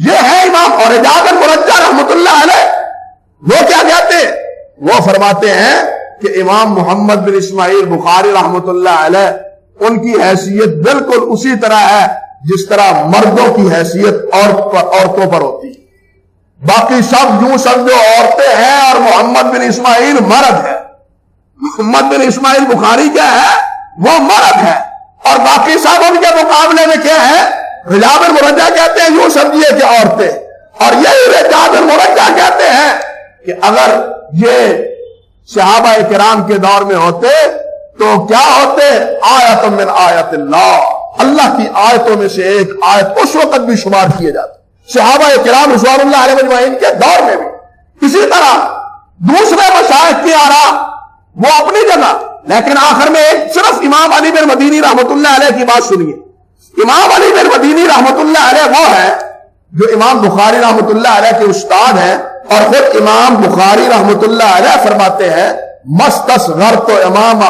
یہ ہے امام اور اجازت مرجع رحمۃ اللہ علیہ، وہ کیا کہتے ہیں؟ وہ فرماتے ہیں کہ امام محمد بن اسماعیل بخاری رحمۃ اللہ علیہ ان کی حیثیت بالکل اسی طرح ہے جس طرح مردوں کی حیثیت عورتوں پر ہوتی ہے۔ باقی سب یوں سمجھو عورتیں ہیں اور محمد بن اسماعیل مرد ہے۔ محمد بن اسماعیل بخاری کیا ہے؟ وہ مرد ہے، اور باقی سب ان کے مقابلے میں کیا ہے؟ رجال المرجع کہتے ہیں، یوں سمجھیے کہ عورتیں، اور یہی رجال المرجع کہتے ہیں کہ اگر یہ صحابہ کرام کے دور میں ہوتے تو کیا ہوتے؟ آیت من آیت اللہ کی آیتوں میں سے ایک آیت اس وقت بھی شمار کیے جاتے صحابہ کرام رضوان اللہ علیہ مجمعین کے دور میں بھی۔ اسی طرح دوسرے مشائخ کی آراء وہ اپنی جگہ، لیکن آخر میں ایک صرف امام علی بن مدینی رحمۃ اللہ علیہ کی بات سنیے۔ امام علی بن مدینی رحمۃ اللہ علیہ وہ ہے جو امام بخاری رحمۃ اللہ علیہ کے استاد ہیں، اور خود امام بخاری رحمۃ اللہ علیہ فرماتے ہیں مستصغرت امام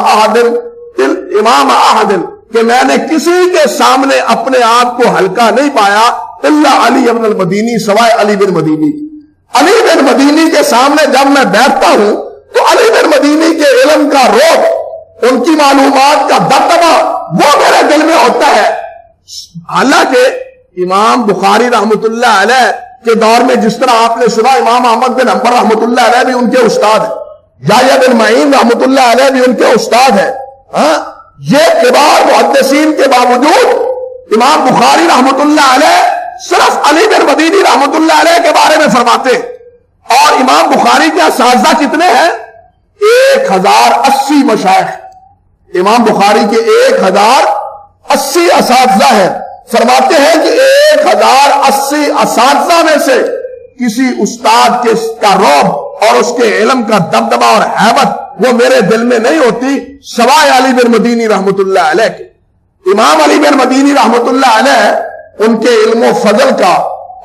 احد کہ میں نے کسی کے سامنے اپنے آپ کو ہلکا نہیں پایا الا علی بن المدینی، سوائے علی بن مدینی۔ علی بن مدینی کے سامنے جب میں بیٹھتا ہوں تو علی بن مدینی کے علم کا رعب، ان کی معلومات کا دبدبہ وہ میرے دل میں ہوتا ہے۔ حالانکہ امام بخاری رحمۃ اللہ علیہ کے دور میں جس طرح آپ نے سنا امام احمد بن حنبل رحمۃ اللہ علیہ بھی ان کے استاد ہیں، جاریہ بن معین رحمۃ اللہ علیہ بھی ان کے استاد ہیں، یہ کبار محدثین کے باوجود امام بخاری رحمۃ اللہ علیہ صرف علی بن مدینی رحمۃ اللہ علیہ کے بارے میں فرماتے ہیں۔ اور امام بخاری کے اساتذہ کتنے ہیں؟ 1080 مشائخ، امام بخاری کے 1080 اساتذہ ہیں۔ فرماتے ہیں کہ 1080 اساتذہ میں سے کسی استاد کا رعب اور اس کے علم کا دبدبہ اور ہیبت وہ میرے دل میں نہیں ہوتی سوائے علی بن مدینی رحمۃ اللہ علیہ کے۔ امام علی بن مدینی رحمۃ اللہ علیہ ان کے علم و فضل کا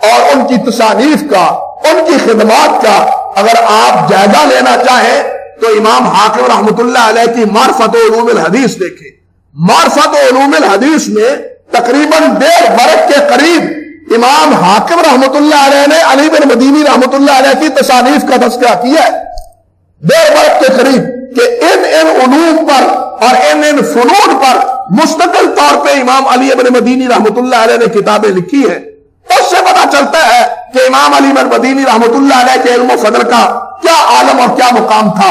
اور ان کی تصانیف کا، ان کی خدمات کا اگر آپ جائزہ لینا چاہیں تو امام حاکم رحمۃ اللہ علیہ کی معرفت و علوم الحدیث دیکھیں۔ معرفت و علوم الحدیث میں تقریباً 1.5 برس کے قریب امام حاکم رحمۃ اللہ علیہ نے علی بن مدینی رحمۃ اللہ علیہ کی تصانیف کا تذکرہ کیا ہے، 1.5 برس کے قریب، کہ ان علوم پر اور ان فنون پر مستقل طور پہ امام علی بن مدینی رحمۃ اللہ علیہ نے کتابیں لکھی ہیں۔ اس سے پتہ چلتا ہے کہ امام علی بن مدینی رحمۃ اللہ علیہ کے علم و فضل کا کیا عالم اور کیا مقام تھا،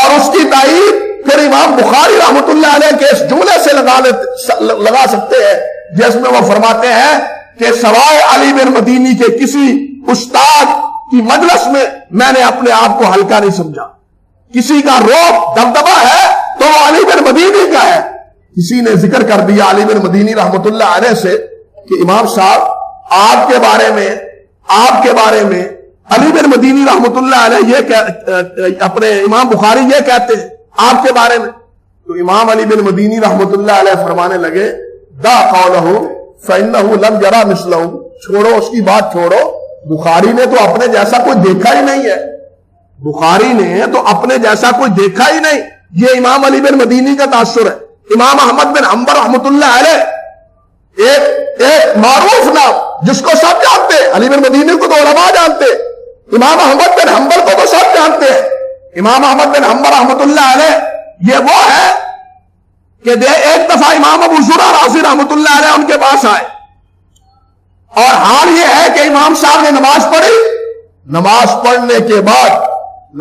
اور اس کی تائید پھر امام بخاری رحمۃ اللہ علیہ کے اس جملے سے لگا سکتے ہیں جس میں وہ فرماتے ہیں کہ سوائے علی بن مدینی کے کسی استاد کی مجلس میں نے اپنے آپ کو ہلکا نہیں سمجھا۔ کسی کا رعب دبدبہ ہے تو وہ علی بن مدینی کا ہے۔ کسی نے ذکر کر دیا علی بن مدینی رحمۃ اللہ علیہ سے کہ امام صاحب آپ کے بارے میں علی بن مدینی رحمۃ اللہ علیہ اپنے امام بخاری یہ کہتے ہیں آپ کے بارے میں، تو امام علی بن مدینی رحمۃ اللہ علیہ فرمانے لگے دا قولہ فإنہ لم یرا مثلہ، چھوڑو اس کی بات چھوڑو، بخاری نے تو اپنے جیسا کوئی دیکھا ہی نہیں ہے، بخاری نے تو اپنے جیسا کوئی دیکھا ہی نہیں۔ یہ امام علی بن مدینی کا تاثر ہے۔ امام احمد بن حنبل رحمۃ اللہ علیہ ایک معروف نام جس کو سب جانتے ہیں، علی بن مدینی کو تو علماء جانتے ہیں، امام احمد بن حنبل کو تو سب جانتے ہیں۔ امام احمد بن حنبل رحمۃ اللہ علیہ یہ وہ ہے کہ ایک دفعہ امام ابو زرع رازی رحمۃ اللہ علیہ ان کے پاس آئے، اور حال یہ ہے کہ امام صاحب نے نماز پڑھی، نماز پڑھنے کے بعد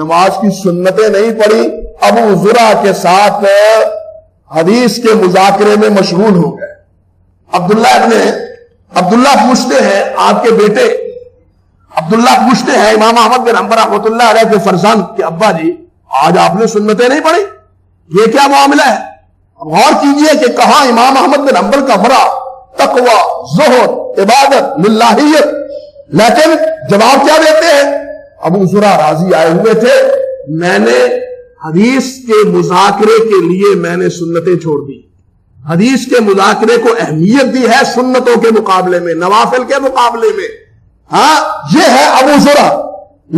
نماز کی سنتیں نہیں پڑھی، ابو زرع کے ساتھ حدیث کے مذاکرے میں مشغول ہو گئے۔ عبداللہ پوچھتے ہیں آپ کے بیٹے، عبداللہ پوچھتے ہیں امام احمد بن حنبل رحمۃ اللہ علیہ کے فرزند کہ ابا جی آج آپ نے سنتیں نہیں پڑھی، یہ کیا معاملہ ہے؟ غور کیجئے کہ کہاں امام احمد بن حنبل کا بڑا تقوی، زہد، عبادت، للہیت، لیکن جواب کیا دیتے ہیں؟ ابو زرع راضی آئے ہوئے تھے، میں نے حدیث کے مذاکرے کے لیے میں نے سنتیں چھوڑ دی، حدیث کے مذاکرے کو اہمیت دی ہے سنتوں کے مقابلے میں، نوافل کے مقابلے میں. ہاں یہ ہے ابو زرع.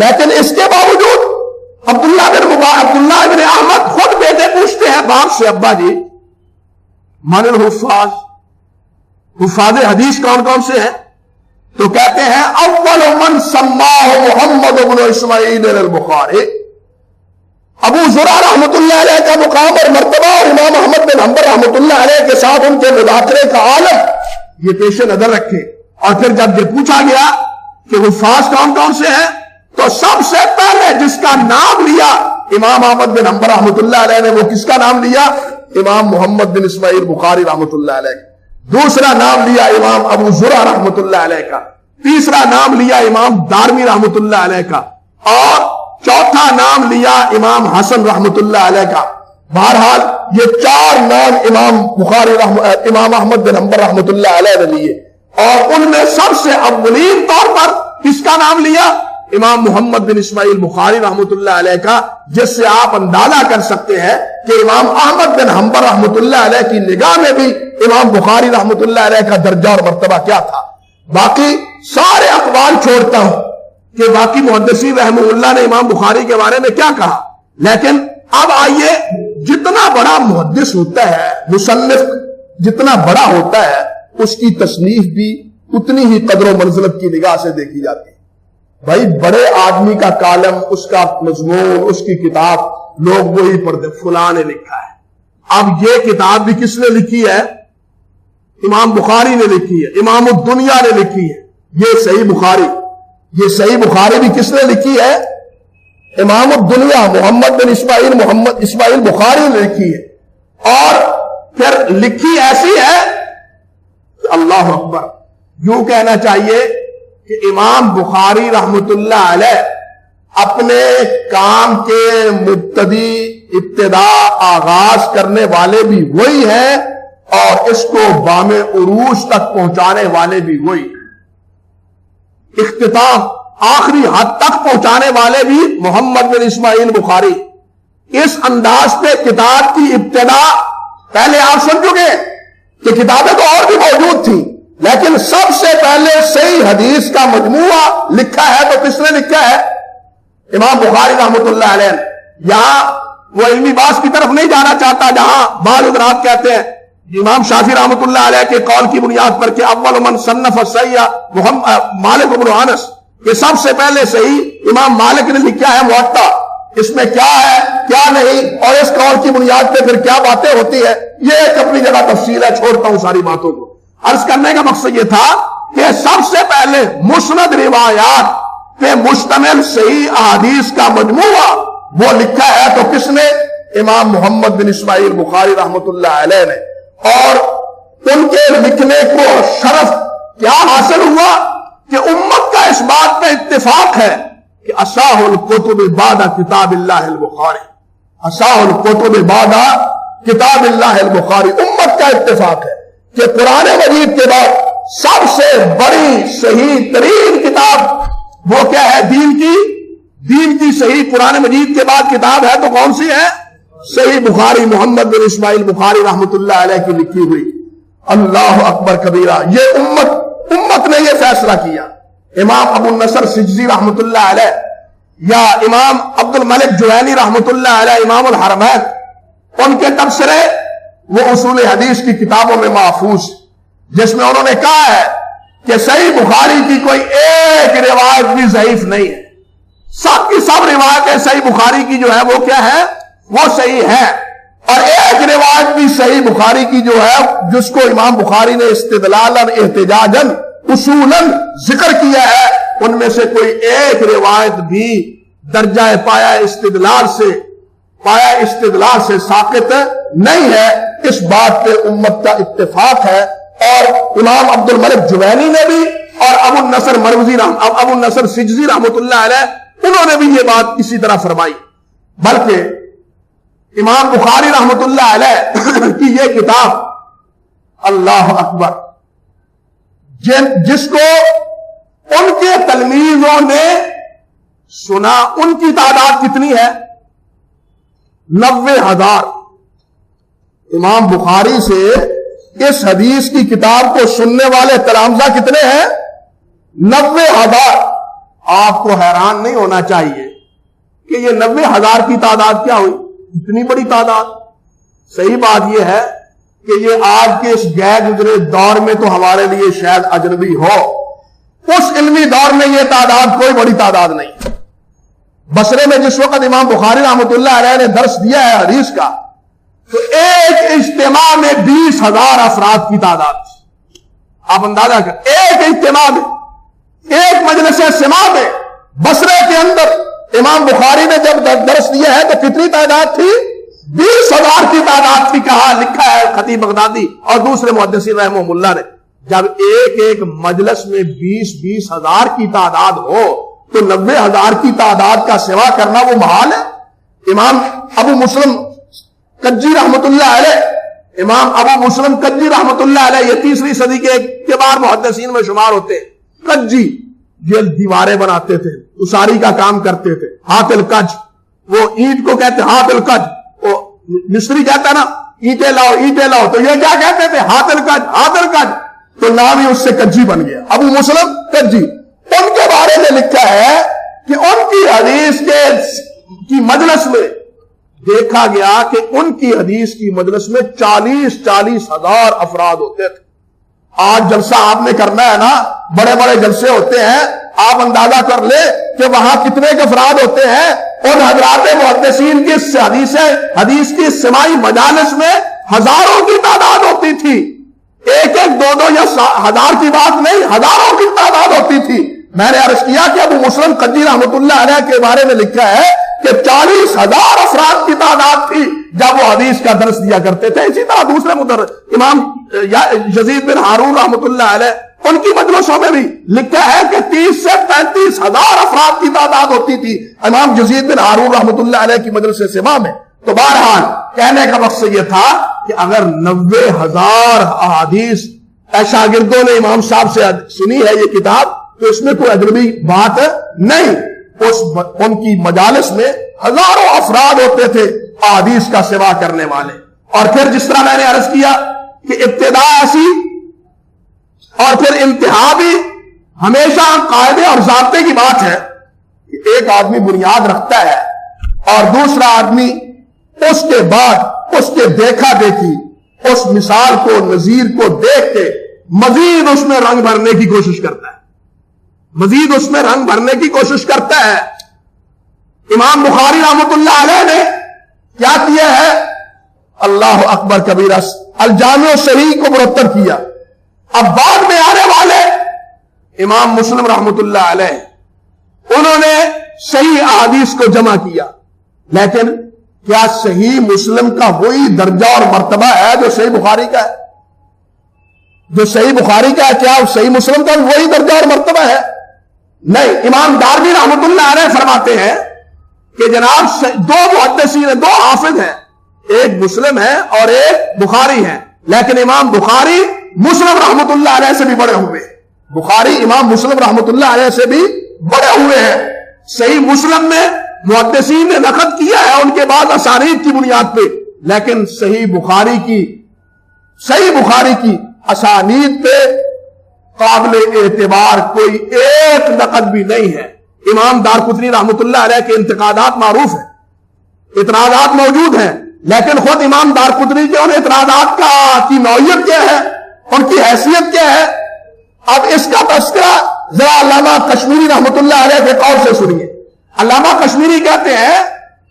لیکن اس کے باوجود عبداللہ بن احمد خود بیٹے پوچھتے ہیں باپ سے، ابا جی من الحفاظ، حفاظ حدیث کون کون سے ہیں؟ تو کہتے ہیں اول من سماہ محمد بن اسماعیل البخاری. ابو زرع رحمۃ اللہ علیہ کا مقام اور مرتبہ اور امام احمد بن حنبل رحمۃ اللہ علیہ کے ساتھ ان کے مذاکرے کا عالم یہ پیش نظر رکھے. اور پھر جب یہ پوچھا گیا کہ حفاظ کون کون سے ہیں تو سب سے پہلے جس کا نام لیا امام احمد بن حنبل رحمۃ اللہ علیہ نے، وہ کس کا نام لیا؟ امام محمد بن اسماعیل بخاری رحمۃ اللہ علیہ. دوسرا نام لیا امام ابو زرع رحمۃ اللہ علیہ کا. تیسرا نام لیا امام دارمی رحمۃ اللہ علیہ کا. اور چوتھا نام لیا امام حسن رحمۃ اللہ علیہ کا. بہرحال یہ چار نام امام احمد بن حنبل رحمۃ اللہ علیہ نے لیے، اور ان میں سب سے اولین طور پر کس کا نام لیا؟ امام محمد بن اسماعیل بخاری رحمۃ اللہ علیہ کا، جس سے آپ اندازہ کر سکتے ہیں کہ امام احمد بن حنبل رحمۃ اللہ علیہ کی نگاہ میں بھی امام بخاری رحمۃ اللہ علیہ کا درجہ اور مرتبہ کیا تھا. باقی سارے اقوال چھوڑتا ہوں کہ باقی محدثین رحمہ اللہ نے امام بخاری کے بارے میں کیا کہا، لیکن اب آئیے، جتنا بڑا محدث ہوتا ہے، مصنف جتنا بڑا ہوتا ہے، اس کی تصنیف بھی اتنی ہی قدر و منزلت کی نگاہ سے دیکھی جاتی ہے. بھائی بڑے آدمی کا کالم، اس کا مضمون، اس کی کتاب لوگ وہی پڑھتے، فلاں نے لکھا ہے. اب یہ کتاب بھی کس نے لکھی ہے؟ امام بخاری نے لکھی ہے، امام الدنیا نے لکھی ہے. یہ صحیح بخاری بھی کس نے لکھی ہے؟ امام الدنیا محمد بن اسماعیل بخاری نے لکھی ہے. اور پھر لکھی ایسی ہے کہ اللہ اکبر، یوں کہنا چاہیے کہ امام بخاری رحمت اللہ علیہ اپنے کام کے ابتدا آغاز کرنے والے بھی وہی ہیں، اور اس کو بام عروج تک پہنچانے والے بھی وہی ہیں. اختتام آخری حد تک پہنچانے والے بھی محمد بن اسماعیل بخاری. اس انداز پہ کتاب کی ابتدا، پہلے آپ سمجھو گے کہ کتابیں تو اور بھی موجود تھیں، لیکن سب سے پہلے صحیح حدیث کا مجموعہ لکھا ہے تو کس نے لکھا ہے؟ امام بخاری رحمۃ اللہ علیہ. یہاں وہ علمی بحث کی طرف نہیں جانا چاہتا، جہاں بعض حضرات کہتے ہیں امام شافعی رحمۃ اللہ علیہ کے قول کی بنیاد پر کہ اول من صنف الصحیح مالک بن انس، کہ سب سے پہلے صحیح امام مالک نے لکھا ہے موطا. اس میں کیا ہے کیا نہیں، اور اس قول کی بنیاد پہ پھر کیا باتیں ہوتی ہے، یہ ایک اپنی جگہ تفصیل ہے، چھوڑتا ہوں ساری باتوں کو. عرض کرنے کا مقصد یہ تھا کہ سب سے پہلے مسند روایات پہ مشتمل صحیح احادیث کا مجموعہ وہ لکھا ہے تو کس نے؟ امام محمد بن اسماعیل بخاری رحمۃ اللہ علیہ نے. اور ان کے لکھنے کو شرف کیا حاصل ہوا کہ امت کا اس بات پہ اتفاق ہے کہ اصح الکتب بعد کتاب اللہ البخاری، اصح الکتب بعد کتاب اللہ البخاری. امت کا اتفاق ہے کہ قرآن مجید کے بعد سب سے بڑی صحیح ترین کتاب وہ کیا ہے؟ دین کی صحیح قرآن مجید کے بعد کتاب ہے تو کون سی ہے؟ صحیح بخاری، محمد بن اسماعیل بخاری رحمۃ اللہ علیہ کی لکھی ہوئی. اللہ اکبر کبیرہ. یہ امت نے یہ فیصلہ کیا. امام ابو النصر سجزی رحمۃ اللہ علیہ یا امام عبد الملک جوینی رحمۃ اللہ علیہ امام الحرمین، ان کے تبصرے وہ اصول حدیث کی کتابوں میں محفوظ، جس میں انہوں نے کہا ہے کہ صحیح بخاری کی کوئی ایک روایت بھی ضعیف نہیں ہے، سب کی سب روایتیں صحیح بخاری کی جو ہے وہ کیا ہے؟ وہ صحیح ہے. اور ایک روایت بھی صحیح بخاری کی جو ہے جس کو امام بخاری نے استدلالاً احتجاجاً اصولاً ذکر کیا ہے، ان میں سے کوئی ایک روایت بھی درجہ پایا استدلال سے ساقط نہیں ہے. اس بات پہ امت کا اتفاق ہے. اور امام عبد الملک جوینی نے بھی اور ابو النصر سجزی رحمۃ اللہ علیہ انہوں نے بھی یہ بات اسی طرح فرمائی. بلکہ امام بخاری رحمۃ اللہ علیہ کی یہ کتاب، اللہ اکبر، جس کو ان کے تلمیذوں نے سنا، ان کی تعداد کتنی ہے؟ 90,000۔ امام بخاری سے اس حدیث کی کتاب کو سننے والے تلامذہ کتنے ہیں؟ 90,000۔ آپ کو حیران نہیں ہونا چاہیے کہ یہ 90,000 کی تعداد کیا ہوئی، اتنی بڑی تعداد۔ صحیح بات یہ ہے کہ یہ آج کے اس گئے گزرے دور میں تو ہمارے لیے شاید اجنبی ہو، اس علمی دور میں یہ تعداد کوئی بڑی تعداد نہیں۔ بصرے میں جس وقت امام بخاری رحمۃ اللہ علیہ نے درس دیا ہے حدیث کا، تو ایک اجتماع میں 20,000 افراد کی تعداد تھی۔ آپ اندازہ کر، ایک اجتماع میں، ایک مجلس سماع میں بصرے کے اندر امام بخاری نے جب درس دیا ہے تو کتنی تعداد تھی؟ 20,000 کی تعداد تھی۔ کہا، لکھا ہے خطیب بغدادی اور دوسرے محدثین رحمہ اللہ نے، جب ایک ایک مجلس میں 20,000 کی تعداد ہو تو 90,000 کی تعداد کا سوا کرنا وہ محال ہے۔ امام ابو مسلم کجی رحمت اللہ علیہ، امام ابو مسلم کجی رحمت اللہ علیہ، یہ 3ری صدی کے کبار محدثین میں شمار ہوتے ہیں۔ کجی یہ دیواریں بناتے تھے، اساری کا کام کرتے تھے۔ ہاتھ الکج، وہ اینٹ کو کہتے ہاتھ الکج، وہ مصری کہتا ہے نا اینٹیں لاؤ اینٹیں لاؤ، تو یہ کیا کہتے تھے؟ ہاتھ الکج، ہاتھ الکج، تو نام ہی اس سے کجی بن گیا، ابو مسلم کجی۔ ان کے بارے میں لکھا ہے کہ ان کی حدیث کی مجلس میں دیکھا گیا کہ ان کی حدیث کی مجلس میں 40,000 افراد ہوتے تھے۔ آج جلسہ آپ نے کرنا ہے نا، بڑے بڑے جلسے ہوتے ہیں، آپ اندازہ کر لے کہ وہاں کتنے کے افراد ہوتے ہیں۔ اور حضرات محدثین کی حدیث کی سماعی مجالس میں ہزاروں کی تعداد ہوتی تھی، ایک ایک دو دو یا 1000 کی بات نہیں، ہزاروں کی تعداد ہوتی تھی۔ میں نے عرض کیا کہ ابو مسلم قدی رحمت اللہ علیہ کے بارے میں لکھا ہے کہ 40,000 افراد کی تعداد تھی جب وہ حدیث کا درس دیا کرتے تھے۔ اسی طرح دوسرے مدرس امام یزید بن ہارون رحمت اللہ علیہ، ان کی مجلسوں میں بھی لکھا ہے کہ 30 سے 35,000 افراد کی تعداد ہوتی تھی امام یزید بن ہارون رحمت اللہ علیہ کی مجلس سماع میں۔ تو بہرحال کہنے کا مقصد یہ تھا کہ اگر 90,000 احادیث شاگردوں نے امام صاحب سے سنی ہے یہ کتاب، تو اس میں کوئی اجنبی بات نہیں۔ ان کی مجالس میں ہزاروں افراد ہوتے تھے احادیث کا سوا کرنے والے۔ اور پھر جس طرح میں نے عرض کیا کہ ابتدا ایسی اور پھر انتہا بھی ہمیشہ قاعدے اور ضابطے کی بات ہے کہ ایک آدمی بنیاد رکھتا ہے اور دوسرا آدمی اس کے بعد اس کے دیکھا دیکھی اس مثال کو، نظیر کو دیکھ کے مزید اس میں رنگ بھرنے کی کوشش کرتا ہے، مزید اس میں رنگ بھرنے کی کوشش کرتا ہے۔ امام بخاری رحمت اللہ علیہ نے کیا کیا ہے؟ اللہ اکبر کبیرہ، الجامع صحیح کو مرتب کیا۔ اب بعد میں آنے والے امام مسلم رحمت اللہ علیہ، انہوں نے صحیح احادیث کو جمع کیا، لیکن کیا صحیح مسلم کا وہی درجہ اور مرتبہ ہے جو صحیح بخاری کا ہے؟ جو صحیح بخاری کا ہے کیا صحیح مسلم کا وہی درجہ اور مرتبہ ہے؟ نہیں۔ امام دارمی رحمت اللہ علیہ فرماتے ہیں کہ جناب دو محدثین ہیں، دو حافظ ہیں، ایک مسلم ہے اور ایک بخاری ہے، لیکن امام بخاری مسلم رحمت اللہ علیہ سے بھی بڑے ہوئے ہیں، بخاری امام مسلم رحمت اللہ علیہ سے بھی بڑے ہوئے ہیں۔ صحیح مسلم میں محدثین نے نقد کیا ہے ان کے بعد اسانید کی بنیاد پہ، لیکن صحیح بخاری کی اسانید پہ قابل اعتبار کوئی ایک نقد بھی نہیں ہے۔ امام دارقطنی رحمت اللہ علیہ کے انتقادات معروف ہیں، اعتراضات موجود ہیں، لیکن خود امام دارقطنی کے ان اعتراضات کی نوعیت کیا ہے، ان کی حیثیت کیا ہے؟ اب اس کا تذکرہ ذرا علامہ کشمیری رحمت اللہ علیہ کے قول سے سنیے۔ علامہ کشمیری کہتے ہیں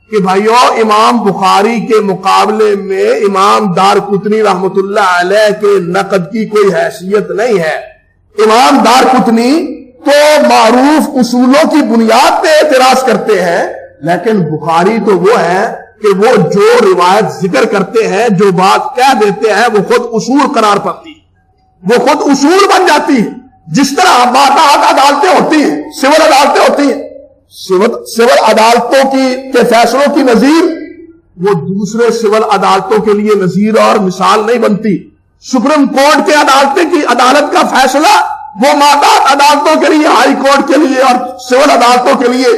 کہ بھائیو، امام بخاری کے مقابلے میں امام دارقطنی رحمت اللہ علیہ کے نقد کی کوئی حیثیت نہیں ہے۔ امام دارقطنی تو معروف اصولوں کی بنیاد پہ اعتراض کرتے ہیں، لیکن بخاری تو وہ ہے کہ وہ جو روایت ذکر کرتے ہیں، جو بات کہہ دیتے ہیں، وہ خود اصول قرار پاتی، وہ خود اصول بن جاتی ہے۔ جس طرح باقاعدہ عدالتیں ہوتی ہیں، سول عدالتیں ہوتی ہیں، سول عدالتوں کے فیصلوں کی نظیر وہ دوسرے سول عدالتوں کے لیے نظیر اور مثال نہیں بنتی۔ سپریم کورٹ کے عدالت کا فیصلہ وہ مادات عدالتوں کے لیے، ہائی کورٹ کے لیے اور سول عدالتوں کے لیے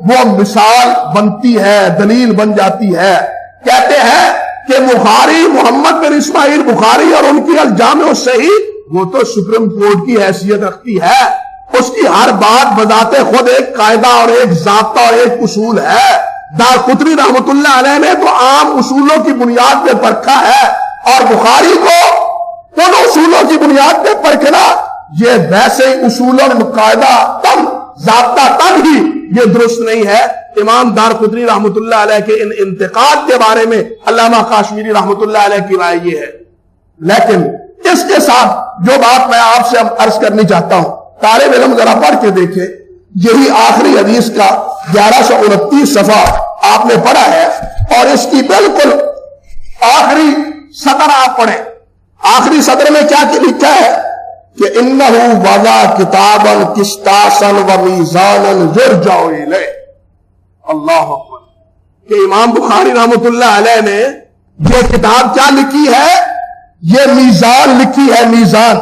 وہ مثال بنتی ہے، دلیل بن جاتی ہے۔ کہتے ہیں کہ بخاری، محمد بن اسماعیل بخاری اور ان کی الجامع الصحیح، وہ تو سپریم کورٹ کی حیثیت رکھتی ہے، اس کی ہر بات بذات خود ایک قاعدہ اور ایک ضابطہ اور ایک اصول ہے۔ دارقطنی رحمت اللہ علیہ نے تو عام اصولوں کی بنیاد پہ پرکھا ہے، اور بخاری کو ان اصولوں کی بنیاد پہ پرکھنا یہ ویسے ہی اصول اور قاعدہ تن، ضابطہ تن ہی یہ درست نہیں ہے۔ امام دارقطنی رحمت اللہ علیہ کے ان انتقاد کے بارے میں علامہ کاشمیری رحمت اللہ علیہ کی رائے یہ ہے۔ لیکن اس کے ساتھ جو بات میں آپ سے عرض کرنی چاہتا ہوں، طالب علم ذرا پڑھ کے دیکھیں، یہی آخری حدیث کا 1129 صفحہ آپ نے پڑھا ہے، اور اس کی بالکل آخری سطر آپ پڑھیں۔ آخری سطر میں کیا لکھا ہے کہ انہو وضع کتابا قسطاسا ومیزانا یرجع الیہ۔ اللہ اکبر، کہ امام بخاری رحمت اللہ علیہ نے یہ کتاب کیا لکھی ہے؟ یہ میزان لکھی ہے، میزان،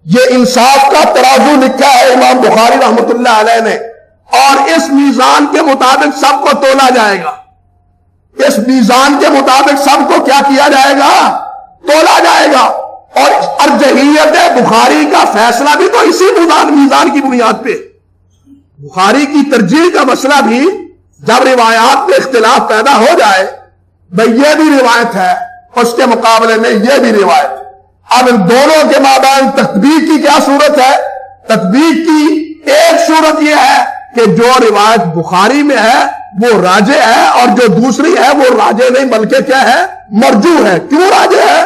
یہ انصاف کا ترازو لکھا ہے امام بخاری رحمت اللہ علیہ نے، اور اس میزان کے مطابق سب کو تولا جائے گا۔ اس میزان کے مطابق سب کو کیا کیا جائے گا؟ تولا جائے گا۔ اور ارجحیت بخاری کا فیصلہ بھی تو اسی میزان کی بنیاد پہ۔ بخاری کی ترجیح کا مسئلہ بھی جب روایات میں اختلاف پیدا ہو جائے، بھئی یہ بھی روایت ہے، اس کے مقابلے میں یہ بھی روایت ہے، اب ان دونوں کے مابین تطبیق کی کیا صورت ہے؟ تطبیق کی ایک صورت یہ ہے کہ جو روایت بخاری میں ہے وہ راجح ہے، اور جو دوسری ہے وہ راجح نہیں بلکہ کیا ہے؟ مرجوح ہے۔ کیوں راجح ہے؟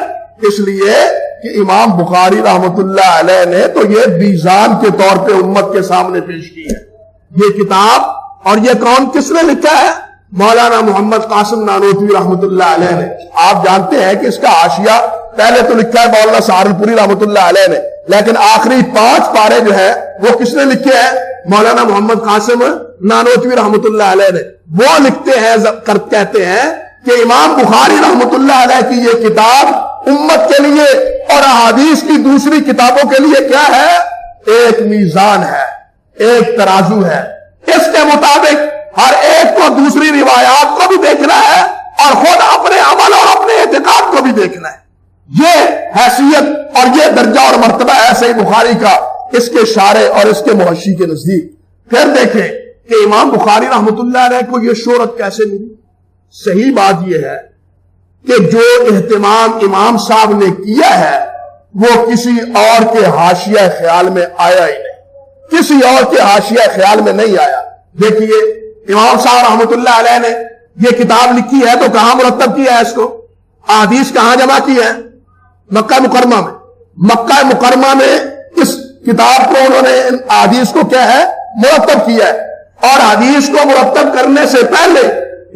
اس لیے کہ امام بخاری رحمت اللہ علیہ نے تو یہ میزان کے طور پہ امت کے سامنے پیش کی ہے یہ کتاب، اور یہ کون کس نے لکھا ہے؟ مولانا محمد قاسم نانوتوی رحمت اللہ علیہ نے۔ آپ جانتے ہیں کہ اس کا حاشیہ پہلے تو لکھا ہے مولانا سہارنپوری رحمت اللہ علیہ نے، لیکن آخری 5 پارے جو ہے وہ کس نے لکھے ہیں؟ مولانا محمد قاسم نانوتوی رحمت اللہ علیہ نے۔ وہ لکھتے ہیں، کہتے ہیں کہ امام بخاری رحمت اللہ علیہ کی یہ کتاب امت کے لیے اور احادیث کی دوسری کتابوں کے لیے کیا ہے؟ ایک میزان ہے، ایک ترازو ہے۔ اس کے مطابق ہر ایک کو دوسری روایات کو بھی دیکھنا ہے، اور خود اپنے عمل اور اپنے اعتقاد کو بھی دیکھنا ہے۔ یہ حیثیت اور یہ درجہ اور مرتبہ ہے صحیح بخاری کا اس کے شارح اور اس کے محشی کے نزدیک۔ پھر دیکھیں کہ امام بخاری رحمت اللہ علیہ کو یہ شہرت کیسے ملی؟ صحیح بات یہ ہے کہ جو اہتمام امام صاحب نے کیا ہے وہ کسی اور کے حاشیہ خیال میں آیا ہی نہیں، کسی اور کے حاشیہ خیال میں نہیں آیا۔ دیکھیے امام صاحب رحمت اللہ علیہ نے یہ کتاب لکھی ہے تو کہاں مرتب کیا ہے اس کو؟ احادیث کہاں جمع کی ہے؟ مکہ مکرمہ میں۔ مکہ مکرمہ میں اس کتاب کو انہوں نے احادیث کو کیا ہے؟ مرتب کیا ہے۔ اور حدیث کو مرتب کرنے سے پہلے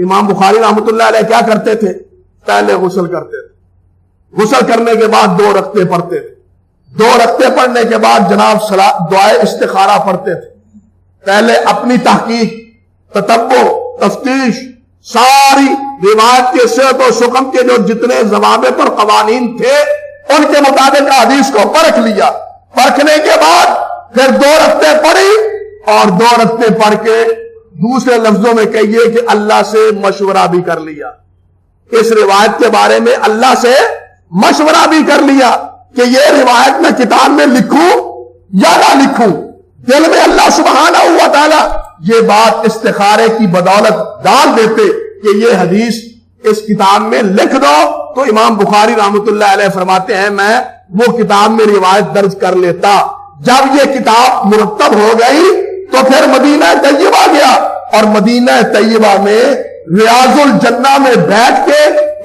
امام بخاری رحمت اللہ علیہ کیا کرتے تھے؟ پہلے غسل کرتے تھے، غسل کرنے کے بعد 2 رکعتیں پڑھتے تھے، 2 رکعتیں پڑھنے کے بعد جناب دعائے استخارہ پڑھتے تھے۔ پہلے اپنی تحقیق، تتبع، تفتیش، ساری روایت کے صحت و سقم کے جو جتنے ضوابط اور قوانین تھے ان کے مطابق حدیث کو پرکھ لیا۔ پرکھنے کے بعد پھر 2 رکعتیں پڑھی، اور 2 رکعتیں پڑھ کے دوسرے لفظوں میں کہیے کہ اللہ سے مشورہ بھی کر لیا، اس روایت کے بارے میں اللہ سے مشورہ بھی کر لیا کہ یہ روایت میں کتاب میں لکھوں یا نہ لکھوں۔ دل میں اللہ سبحانہ و تعالی یہ بات استخارے کی بدولت ڈال دیتے کہ یہ حدیث اس کتاب میں لکھ دو، تو امام بخاری رحمت اللہ علیہ فرماتے ہیں میں وہ کتاب میں روایت درج کر لیتا۔ جب یہ کتاب مرتب ہو گئی تو پھر مدینہ طیبہ گیا، اور مدینہ طیبہ میں ریاض الجنہ میں بیٹھ کے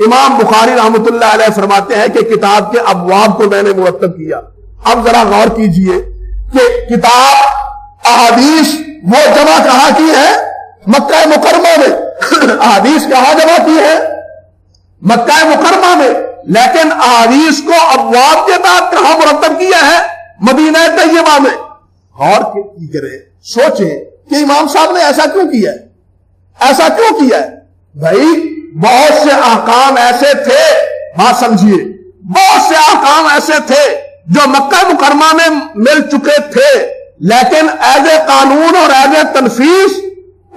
امام بخاری رحمت اللہ علیہ فرماتے ہیں کہ کتاب کے ابواب کو میں نے مرتب کیا۔ اب ذرا غور کیجئے کہ کتاب احادیث وہ جمع کہاں کی ہے؟ مکہ مکرمہ میں۔ احادیث کہاں جمع کی ہے؟ مکہ مکرمہ میں، لیکن احادیث کو ابواب کے بعد کہاں مرتب کیا ہے؟ مدینہ طیبہ میں۔ غور کریں، سوچیں کہ امام صاحب نے ایسا کیوں کیا ہے؟ ایسا کیوں کیا ہے؟ بھائی بہت سے احکام ایسے تھے، بات سمجھیے، بہت سے احکام ایسے تھے جو مکہ مکرمہ میں مل چکے تھے، لیکن ایز اے قانون اور ایز اے تنفیذ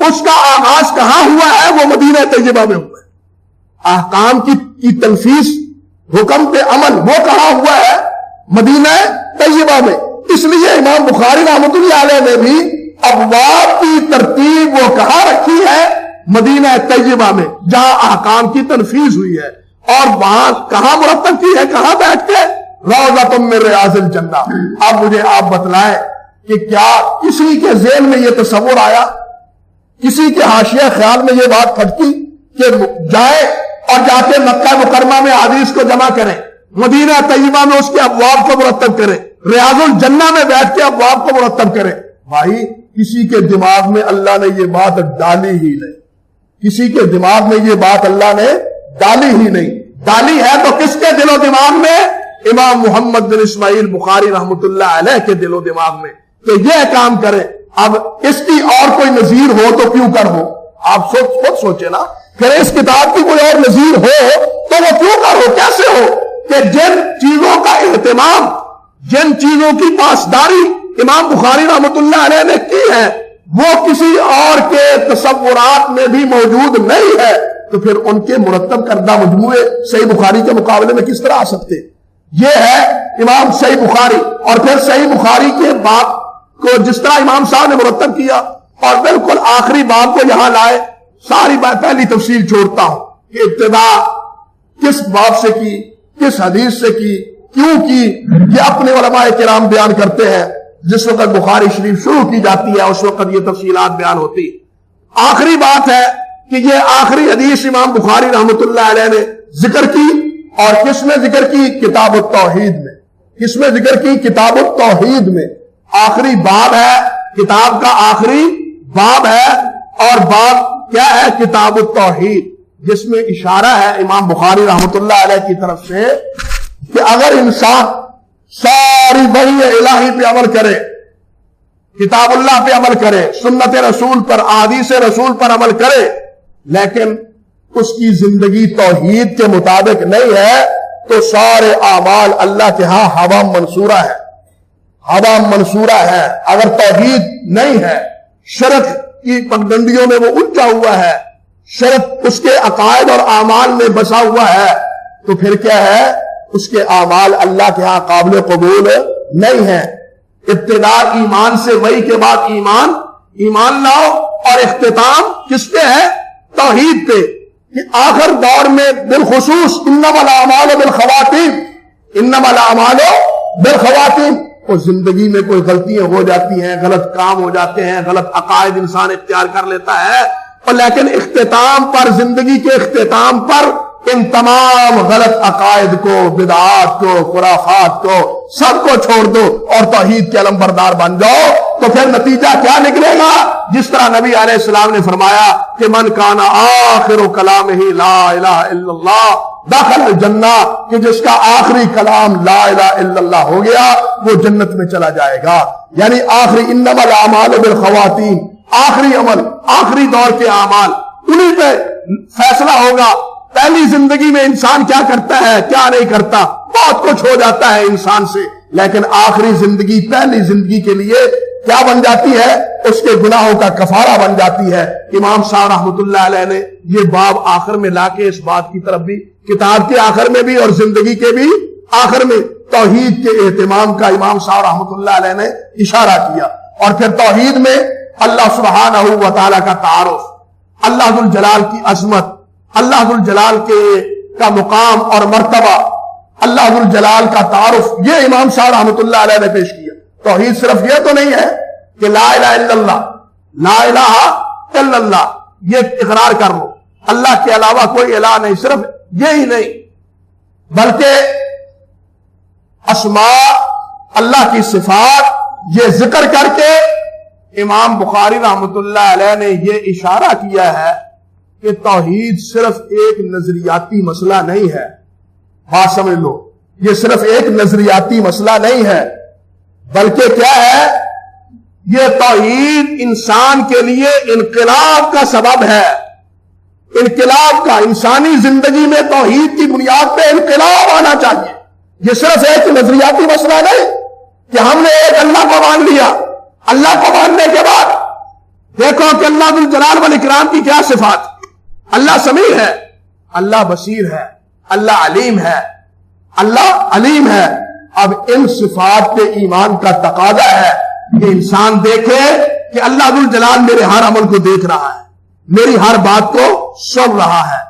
اس کا آغاز کہاں ہوا ہے؟ وہ مدینہ طیبہ میں ہوا ہے۔ احکام کی تنفیذ، حکم پہ عمل، وہ کہاں ہوا ہے؟ مدینہ طیبہ میں۔ اس لیے امام بخاری رحمۃ اللہ علیہ نے بھی ابواب کی ترتیب وہ کہاں رکھی ہے؟ مدینہ طیبہ میں، جہاں احکام کی تنفیذ ہوئی ہے۔ اور وہاں کہاں مرتب کی ہے؟ کہاں بیٹھ کے؟ روضۃ من ریاض الجنہ۔ اب مجھے آپ بتلائیں کہ کیا کسی کے ذہن میں یہ تصور آیا، کسی کے حاشیہ خیال میں یہ بات پھٹکی کہ جائے اور جا کے مکہ مکرمہ میں حدیث کو جمع کریں، مدینہ طیبہ میں اس کے ابواب کو مرتب کریں، ریاض الجنہ میں بیٹھ کے ابواب کو مرتب کریں؟ بھائی کسی کے دماغ میں اللہ نے یہ بات ڈالی ہی نہیں، کسی کے دماغ میں یہ بات اللہ نے ڈالی ہی نہیں۔ ڈالی ہے تو کس کے دل و دماغ میں؟ امام محمد بن اسماعیل بخاری رحمۃ اللہ علیہ کے دل و دماغ میں، کہ یہ کام کرے۔ اب اس کی اور کوئی نظیر ہو تو کیوں کر ہو؟ آپ خود سوچے نا، پھر اس کتاب کی کوئی اور نظیر ہو تو وہ کیوں کر ہو؟ کیسے ہو کہ جن چیزوں کا اہتمام، جن چیزوں کی پاسداری امام بخاری رحمۃ اللہ علیہ نے کی ہے، وہ کسی اور کے تصورات میں بھی موجود نہیں ہے، تو پھر ان کے مرتب کردہ مجموعے صحیح بخاری کے مقابلے میں کس طرح آ سکتے؟ یہ ہے امام صحیح بخاری۔ اور پھر صحیح بخاری کے باب کو جس طرح امام صاحب نے مرتب کیا اور بالکل آخری باب کو یہاں لائے، ساری بات پہلی تفصیل چھوڑتا ہوں کہ ابتدا کس باب سے کی، کس حدیث سے کی، کیوں کی، یہ اپنے علماء کرام بیان کرتے ہیں۔ جس وقت بخاری شریف شروع کی جاتی ہے اس وقت یہ تفصیلات بیان ہوتی۔ آخری بات ہے کہ یہ آخری حدیث امام بخاری رحمۃ اللہ علیہ نے ذکر کی، اور کس میں ذکر کی؟ کتاب التوحید میں۔ کس میں ذکر کی؟ کتاب التوحید میں۔ آخری باب ہے، کتاب کا آخری باب ہے، اور باب کیا ہے؟ کتاب التوحید، جس میں اشارہ ہے امام بخاری رحمۃ اللہ علیہ کی طرف سے کہ اگر انسان ساری وحی الہی پہ عمل کرے، کتاب اللہ پہ عمل کرے، سنت رسول پر، احادیث رسول پر عمل کرے، لیکن اس کی زندگی توحید کے مطابق نہیں ہے، تو سارے اعمال اللہ کے ہاں ہوا منصورہ ہے، ہوا منصورہ ہے۔ اگر توحید نہیں ہے، شرک کی پگڈنڈیوں میں وہ الجھا ہوا ہے، شرک اس کے عقائد اور اعمال میں بسا ہوا ہے، تو پھر کیا ہے؟ اس کے اعمال اللہ کے ہاں قابل قبول نہیں ہے۔ ابتدا ایمان سے، وہی کے بعد ایمان لاؤ، اور اختتام کس پہ ہے؟ توحید پہ۔ کہ آخر دور میں بالخصوص انما الاعمال بالخواتیم، انما الاعمال بالخواتیم، اور زندگی میں کوئی غلطیاں ہو جاتی ہیں، غلط کام ہو جاتے ہیں، غلط عقائد انسان اختیار کر لیتا ہے، اور لیکن اختتام پر، زندگی کے اختتام پر ان تمام غلط عقائد کو، بدعات کو، خرافات کو، سب کو چھوڑ دو اور توحید کے علمبردار بن جاؤ، تو پھر نتیجہ کیا نکلے گا؟ جس طرح نبی علیہ السلام نے فرمایا کہ من کان آخر کلامہ لا الہ الا اللہ دخل الجنہ، کہ جس کا آخری کلام لا الہ الا اللہ ہو گیا وہ جنت میں چلا جائے گا۔ یعنی آخری انما الاعمال بالخواتیم، آخری عمل، آخری دور کے اعمال، انہی پہ فیصلہ ہوگا۔ پہلی زندگی میں انسان کیا کرتا ہے، کیا نہیں کرتا، بہت کچھ ہو جاتا ہے انسان سے، لیکن آخری زندگی، پہلی زندگی کے لیے کیا بن جاتی ہے؟ اس کے گناہوں کا کفارہ بن جاتی ہے۔ امام صاحب رحمۃ اللہ علیہ نے یہ باب آخر میں لا کے اس بات کی طرف بھی، کتاب کے آخر میں بھی اور زندگی کے بھی آخر میں، توحید کے اہتمام کا امام صاحب رحمۃ اللہ علیہ نے اشارہ کیا۔ اور پھر توحید میں اللہ سبحانہ و تعالیٰ کا تعارف، اللہ ذو الجلال کی عظمت، اللہ ذو الجلال کا مقام اور مرتبہ، اللہ ذو الجلال کا تعارف، یہ امام صاحب رحمۃ اللہ علیہ نے پیش کیا۔ توحید صرف یہ تو نہیں ہے کہ لا الہ الا اللہ، لا الہ الا اللہ یہ اقرار کر لو، اللہ کے علاوہ کوئی الہ نہیں، صرف یہی نہیں، بلکہ اسماء، اللہ کی صفات، یہ ذکر کر کے امام بخاری رحمۃ اللہ علیہ نے یہ اشارہ کیا ہے کہ توحید صرف ایک نظریاتی مسئلہ نہیں ہے۔ بات سمجھ لو، یہ صرف ایک نظریاتی مسئلہ نہیں ہے، بلکہ کیا ہے؟ یہ توحید انسان کے لیے انقلاب کا سبب ہے، انقلاب کا۔ انسانی زندگی میں توحید کی بنیاد پہ انقلاب آنا چاہیے، یہ صرف ایک نظریاتی مسئلہ نہیں کہ ہم نے ایک اللہ کو مان لیا. اللہ کو ماننے کے بعد دیکھو کہ اللہ ذو الجلال والاکرام کی کیا صفات. اللہ سمیع ہے, اللہ بصیر ہے, اللہ علیم ہے, اللہ علیم ہے. اب ان صفات کے ایمان کا تقاضا ہے کہ انسان دیکھے کہ اللہ ذو الجلال میرے ہر عمل کو دیکھ رہا ہے, میری ہر بات کو سن رہا ہے,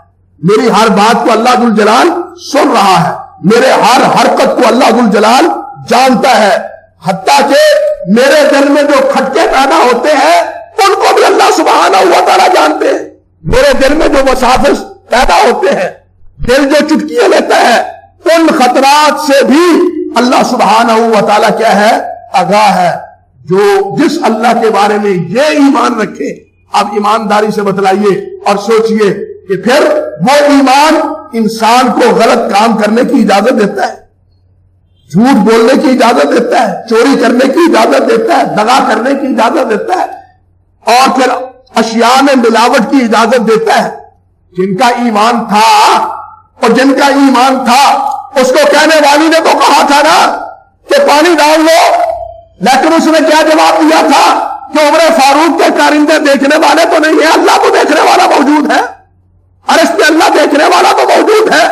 میری ہر بات کو اللہ ذو الجلال سن رہا ہے, میرے ہر حرکت کو اللہ ذو الجلال جانتا ہے. حتیٰ کہ میرے دل میں جو کھٹکے پیدا ہوتے ہیں ان کو بھی اللہ سبحانہ و تعالیٰ جانتے ہیں. میرے دل میں جو وساوس پیدا ہوتے ہیں, دل جو چٹکیاں لیتا ہے, ان خطرات سے بھی اللہ سبحانہ و تعالیٰ کیا ہے, آگاہ ہے. جو جس اللہ کے بارے میں یہ ایمان رکھے, آپ ایمانداری سے بتلائیے اور سوچئے کہ پھر وہ ایمان انسان کو غلط کام کرنے کی اجازت دیتا ہے, جھوٹ بولنے کی اجازت دیتا ہے, چوری کرنے کی اجازت دیتا ہے, دغا کرنے کی اجازت دیتا ہے, اور پھر اشیاء میں ملاوٹ کی اجازت دیتا ہے. جن کا ایمان تھا اور جن کا ایمان تھا اس کو کہنے والی نے تو کہا تھا نا کہ پانی ڈال لو, لیکن اس نے کیا جواب دیا تھا کہ عمر فاروق کے کارندے دیکھنے والے تو نہیں ہیں, اللہ تو دیکھنے والا موجود ہے, اور اس پہ اللہ دیکھنے والا تو موجود ہے.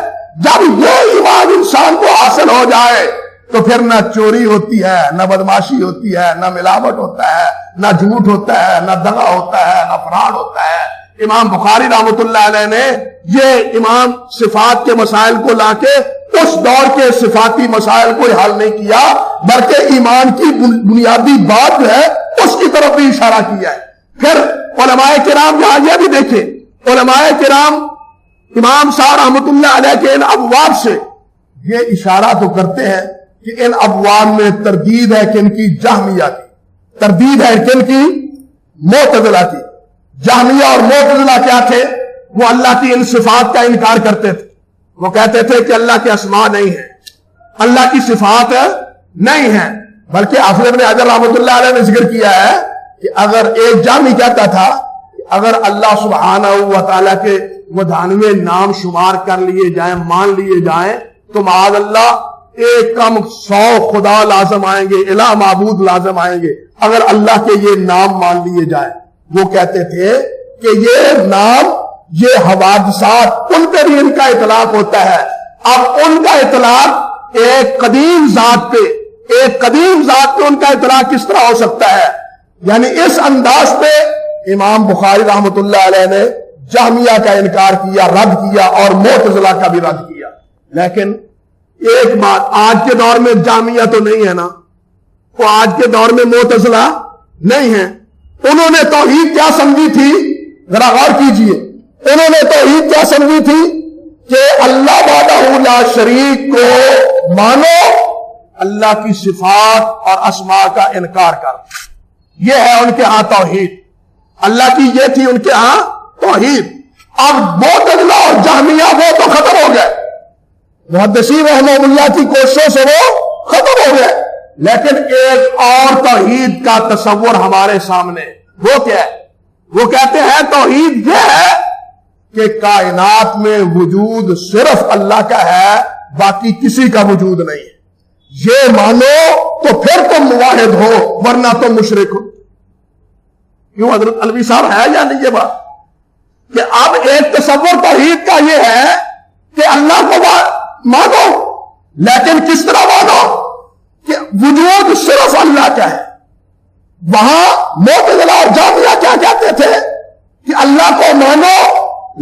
جب یہ ایمان انسان کو حاصل ہو جائے تو پھر نہ چوری ہوتی ہے, نہ بدماشی ہوتی ہے, نہ ملاوٹ ہوتا ہے, نہ جھوٹ ہوتا ہے, نہ دغا ہوتا ہے, نہ فراڈ ہوتا ہے. امام بخاری رحمۃ اللہ علیہ نے یہ امام صفات کے مسائل کو لا کے اس دور کے صفاتی مسائل کو حل نہیں کیا, بلکہ ایمان کی بنیادی بات جو ہے اس کی طرف بھی اشارہ کیا ہے. پھر علماء کرام یہاں یہ بھی دیکھیں, علماء کرام امام صاحب رحمۃ اللہ علیہ کے ان ابواب سے یہ اشارہ تو کرتے ہیں کہ ان ابواب میں تردید ہے کن کی, جہمیہ کی. تردید ہے کن کی, معتزلہ کی. جہمیہ اور معتزلہ کیا تھے, وہ اللہ کی ان صفات کا انکار کرتے تھے. وہ کہتے تھے کہ اللہ کے اسماء نہیں ہیں, اللہ کی صفات نہیں ہیں, بلکہ حافظ ابن حجر رحمۃ اللہ علیہ نے ذکر کیا ہے کہ اگر ایک جہمی کہتا تھا کہ اگر اللہ سبحانہ و تعالیٰ کے ودانوے نام شمار کر لیے جائیں, مان لیے جائیں, تو معاذ اللہ ایک کم 100 خدا لازم آئیں گے, الہ معبود لازم آئیں گے اگر اللہ کے یہ نام مان لیے جائیں. وہ کہتے تھے کہ یہ نام, یہ حوادثات, ان پہ بھی ان کا اطلاق ہوتا ہے. اب ان کا اطلاق ایک قدیم ذات پہ, ایک قدیم ذات پہ ان کا اطلاق کس طرح ہو سکتا ہے؟ یعنی اس انداز پہ امام بخاری رحمۃ اللہ علیہ نے جہمیہ کا انکار کیا, رد کیا, اور معتزلہ کا بھی رد کیا. لیکن ایک بات, آج کے دور میں جہمیہ تو نہیں ہے نا, وہ آج کے دور میں معتزلہ نہیں ہے. انہوں نے توحید کیا سمجھی تھی, ذرا غور کیجئے, انہوں نے توحید کیا سمجھی تھی کہ اللہ وحدہ لا شریک کو مانو, اللہ کی صفات اور اسماء کا انکار کر. یہ ہے ان کے ہاں توحید, اللہ کی یہ تھی ان کے ہاں توحید. اب معتزلہ اور جہمیہ وہ تو ختم ہو گئے, محدثین رحمہ اللہ کی کوششوں سے وہ ختم ہو گئے. لیکن ایک اور توحید کا تصور ہمارے سامنے, وہ کیا ہے؟ وہ کہتے ہیں توحید یہ ہے کہ کائنات میں وجود صرف اللہ کا ہے, باقی کسی کا وجود نہیں ہے. یہ مانو تو پھر تم موحد ہو, ورنہ تم مشرک ہو. کیوں حضرت علوی صاحب ہے یا نہیں یہ بات کہ اب ایک تصور توحید کا یہ ہے کہ اللہ کو مانو, لیکن کس طرح مانو کہ وجود صرف اللہ کا ہے. وہاں معتزلہ اور جہمیہ کیا کہتے تھے کہ اللہ کو مانو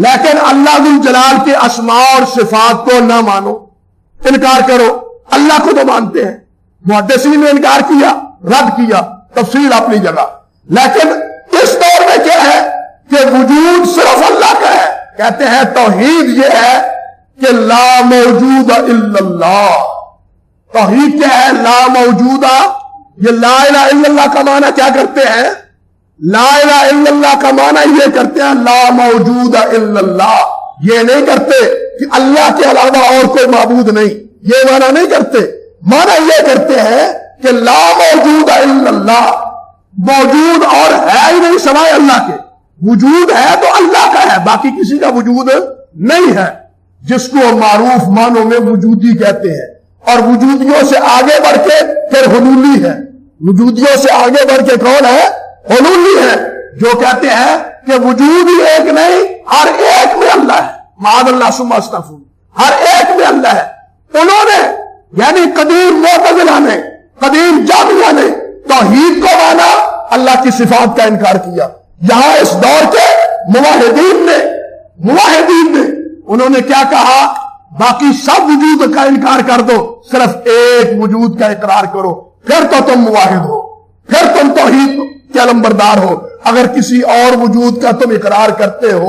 لیکن اللہ ذو الجلال کے اسماء اور صفات کو نہ مانو, انکار کرو. اللہ کو تو مانتے ہیں, محدثین نے انکار کیا, رد کیا, تفصیل اپنی جگہ. لیکن اس دور میں کیا ہے کہ وجود صرف اللہ کا ہے. کہتے ہیں توحید یہ ہے کہ لا موجود الا اللہ. توحید کیا ہے؟ لا موجودہ. یہ لا الہ الا اللہ کا معنی کیا کرتے ہیں؟ لا الہ الا اللہ کا معنی یہ کرتے ہیں لا موجود الا اللہ. یہ نہیں کرتے کہ اللہ کے علاوہ اور کوئی معبود نہیں, یہ معنی نہیں کرتے. معنی یہ کرتے ہیں کہ لا موجود الا اللہ, موجود اور ہے ہی نہیں سوائے اللہ کے. وجود ہے تو اللہ کا ہے, باقی کسی کا وجود نہیں ہے, جس کو معروف معنوں میں وجودی کہتے ہیں. اور وجودیوں سے آگے بڑھ کے پھر حلولی ہے. وجودیوں سے آگے بڑھ کے کون ہے؟ حلولی ہے، جو کہتے ہیں کہ وجود ہی ایک نہیں، ہر ایک میں اللہ ہے. معاذ اللہ ثم استغفر، ہر ایک میں اللہ ہے. انہوں نے یعنی قدیم معتزلہ نے، قدیم جامیہ نے توحید کو مانا، اللہ کی صفات کا انکار کیا. یہاں اس دور کے موحدین نے انہوں نے کیا کہا؟ باقی سب وجود کا انکار کر دو، صرف ایک وجود کا اقرار کرو، پھر تو تم موحد ہو، پھر تم توحید کے علمبردار ہو. اگر کسی اور وجود کا تم اقرار کرتے ہو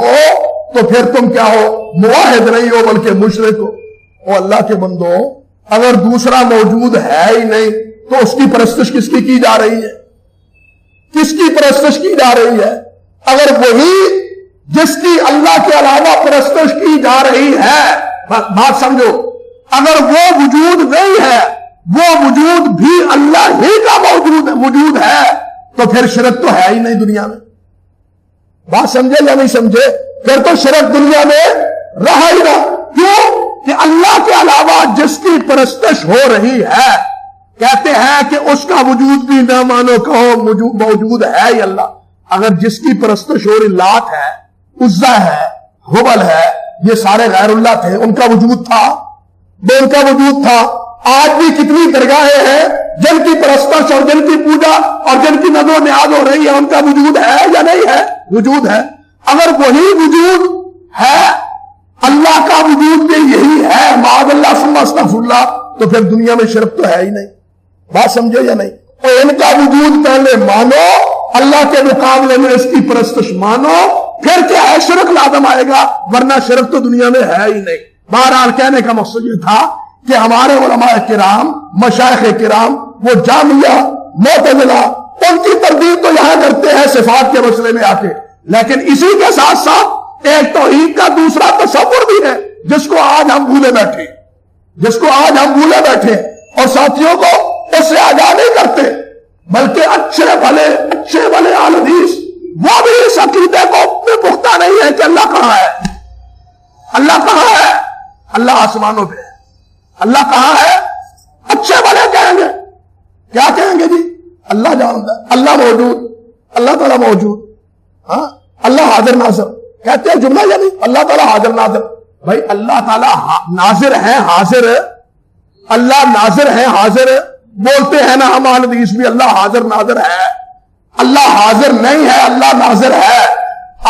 تو پھر تم کیا ہو؟ موحد نہیں ہو بلکہ مشرک ہو. او اللہ کے بندو، اگر دوسرا موجود ہے ہی نہیں تو اس کی پرستش کس کی جا رہی ہے؟ کس کی پرستش کی جا رہی ہے؟ اگر وہی جس کی اللہ کے علاوہ پرستش کی جا رہی ہے، بات سمجھو، اگر وہ وجود نہیں ہے، وہ وجود بھی اللہ ہی کا وجود ہے، تو پھر شرک تو ہے ہی نہیں دنیا میں. بات سمجھے یا نہیں سمجھے؟ پھر تو شرک دنیا میں رہا ہی نہ. کیوں کہ اللہ کے علاوہ جس کی پرستش ہو رہی ہے، کہتے ہیں کہ اس کا وجود بھی نہ مانو، کہو موجود ہے ہی اللہ. اگر جس کی پرستش ہو رہی لات ہے، عزا ہے، حبل ہے، یہ سارے غیر اللہ تھے، ان کا وجود تھا؟ ان کا وجود تھا. آج بھی کتنی درگاہیں ہیں جن کی پرستش اور جن کی پوجا اور جن کی نظر و نیاز ہو رہی ہے، ان کا وجود ہے یا نہیں ہے؟ وجود ہے. اگر وہی وجود ہے، اللہ کا وجود بھی یہی ہے، معاذ اللہ ثم استغفر اللہ، تو پھر دنیا میں شرک تو ہے ہی نہیں. بات سمجھو یا نہیں؟ اور ان کا وجود پہلے مانو، اللہ کے مقابلے میں اس کی پرستش مانو، پھر کیا ہے؟ شرک لازم آئے گا، ورنہ شرک تو دنیا میں ہے ہی نہیں. بہرحال کہنے کا مقصد یہ تھا کہ ہمارے علماء کرام، مشائخ کرام، وہ جامیہ، معتزلہ، ان کی تردید تو یہاں کرتے ہیں صفات کے مسئلے میں آ کے، لیکن اسی کے ساتھ ساتھ ایک توحید کا دوسرا تصور بھی ہے جس کو آج ہم بھولے بیٹھے اور ساتھیوں کو اس سے آگاہ نہیں کرتے، بلکہ اچھے بھلے اہل حدیث وہ بھی اس عقیدے کو پختہ نہیں ہے کہ اللہ کہاں ہے. اللہ کہاں ہے؟ اللہ آسمانوں پہ ہے. اللہ کہاں ہے؟ اچھے بھلے کہیں گے. کیا کہیں گے جی؟ اللہ جانتا ہے، اللہ موجود، اللہ تعالیٰ موجود، ہاں اللہ حاضر ناظر کہتے ہیں جملہ یا نہیں؟ اللہ تعالیٰ حاضر ناظر. بھائی اللہ تعالیٰ ناظر ہے، حاضر ہے، اللہ ناظر ہے، حاضر ہے، بولتے ہیں نا ہم اہل حدیث بھی اللہ حاضر ناظر ہے. اللہ حاضر نہیں ہے، اللہ ناظر ہے.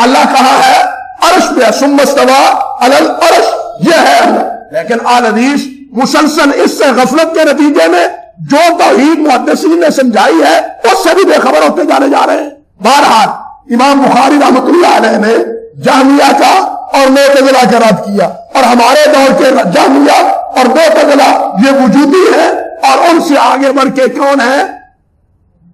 اللہ کہاں ہے؟ عرش پہ، ثم استوى علی العرش، یہ ہے اللہ. لیکن اہل حدیث مسلسل اس سے غفلت کے نتیجے میں جو توحید محدثین نے سمجھائی ہے اس سے بھی بے خبر ہوتے جا رہے ہیں. بہرحال امام بخاری رحمۃ اللہ علیہ نے جامیہ کا اور معتزلہ کا رد کیا، اور ہمارے دور کے جامیہ اور معتزلہ یہ وجودی ہے، اور ان سے آگے بڑھ کے کون ہے؟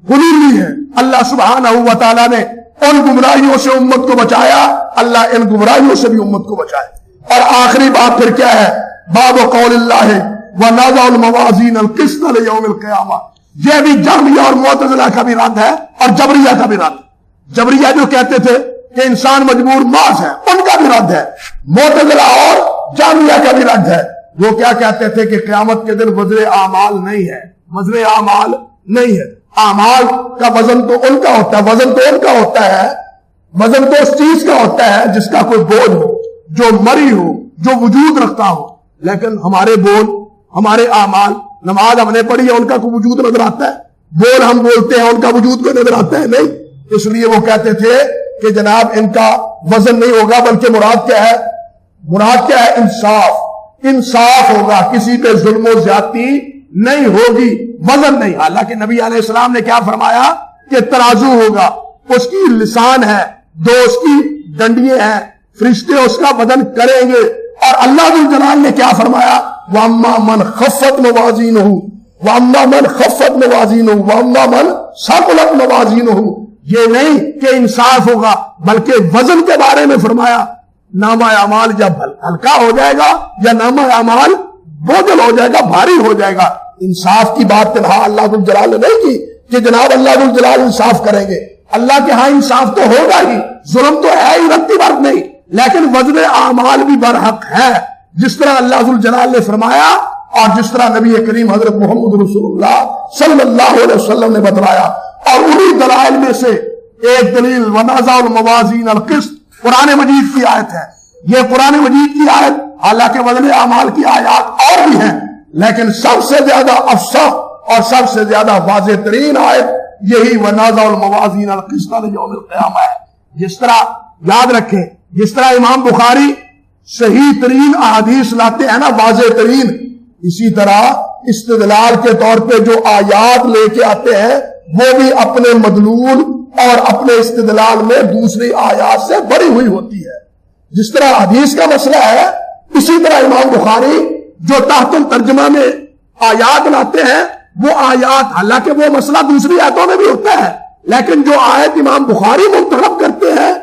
حلولی ہے. اللہ سبحانہ و تعالیٰ نے ان گمراہیوں سے امت کو بچایا، اللہ ان گمراہیوں سے بھی امت کو بچائے. اور آخری بات پھر کیا ہے؟ باب قول اللہ وَنَضَعُ الْمَوَازِينَ الْقِسْطَ لِيَوْمِ الْقِيَامَةِ، یہ بھی جامیہ اور معتزلہ کا بھی رد ہے، اور جبریہ کا بھی رد. جبریہ جو کہتے تھے کہ انسان مجبور محض ہے، ان کا بھی رد ہے. معتزلہ اور جامیہ کا بھی رد ہے. وہ کیا کہتے تھے کہ قیامت کے دن وزن اعمال نہیں ہے، وزن اعمال نہیں ہے. اعمال کا وزن تو ان کا ہوتا ہے، وزن تو ان کا ہوتا ہے، وزن تو اس چیز کا ہوتا ہے جس کا کوئی بول ہو، جو مری ہو، جو وجود رکھتا ہو. لیکن ہمارے بول، ہمارے اعمال، نماز ہم نے پڑھی ہے ان کا کوئی وجود نظر آتا ہے؟ بول ہم بولتے ہیں ان کا وجود کوئی نظر آتا ہے؟ نہیں. اس لیے وہ کہتے تھے کہ جناب ان کا وزن نہیں ہوگا، بلکہ مراد کیا ہے؟ مراد کیا ہے؟ انصاف ہوگا، کسی پہ ظلم و زیادتی نہیں ہوگی، وزن نہیں. حالانکہ نبی علیہ السلام نے کیا فرمایا کہ ترازو ہوگا، اس کی لسان ہے، دو اس کی ڈنڈیاں ہیں، فرشتے اس کا وزن کریں گے. اور اللہ ذو الجلال نے کیا فرمایا؟ وَأَمَّا مَنْ خَفَّتْ مَوَازِينُهُ وَأَمَّا مَنْ خَفَّتْ مَوَازِينُهُ وَأَمَّا مَنْ ثَقُلَتْ مَوَازِينُهُ. یہ نہیں کہ انصاف ہوگا، بلکہ وزن کے بارے میں فرمایا نامہ اعمال جب ہلکا ہو جائے گا یا نامہ اعمال بوجھل ہو جائے گا، بھاری ہو جائے گا. انصاف کی بات تنہا اللہ ذو الجلال نے نہیں کی کہ جناب اللہ ذو الجلال انصاف کریں گے. اللہ کے ہاں انصاف تو ہوگا ہی، ظلم تو ہے ہی، رتی برق نہیں، لیکن وزن اعمال بھی برحق ہے. جس طرح اللہ ذو الجلال نے فرمایا اور جس طرح نبی کریم حضرت محمد رسول اللہ صلی اللہ علیہ وسلم نے بتلایا. اور انہی دلائل میں سے ایک دلیل وَنَزَعُ الْمَوَازِينَ الْقِسْطَ قرآن مجید کی آیت ہے. یہ قرآن مجید کی آیت حالانکہ وزن اعمال کی آیات اور بھی ہیں، لیکن سب سے زیادہ افصح اور سب سے زیادہ واضح ترین آیت یہی وَنَزَعُ الْمَوَازِينَ الْقِسْطَ لِيَوْمِ الْقِيَامَةِ ہے. جس طرح یاد رکھیں، جس طرح امام بخاری صحیح ترین احادیث لاتے ہیں نا، واضح ترین، اسی طرح استدلال کے طور پہ جو آیات لے کے آتے ہیں وہ بھی اپنے مدلول اور اپنے استدلال میں دوسری آیات سے بڑی ہوئی ہوتی ہے. جس طرح حدیث کا مسئلہ ہے، اسی طرح امام بخاری جو تحت الترجمہ میں آیات لاتے ہیں، وہ آیات حالانکہ وہ مسئلہ دوسری آیتوں میں بھی ہوتا ہے، لیکن جو آیت امام بخاری منتخب کرتے ہیں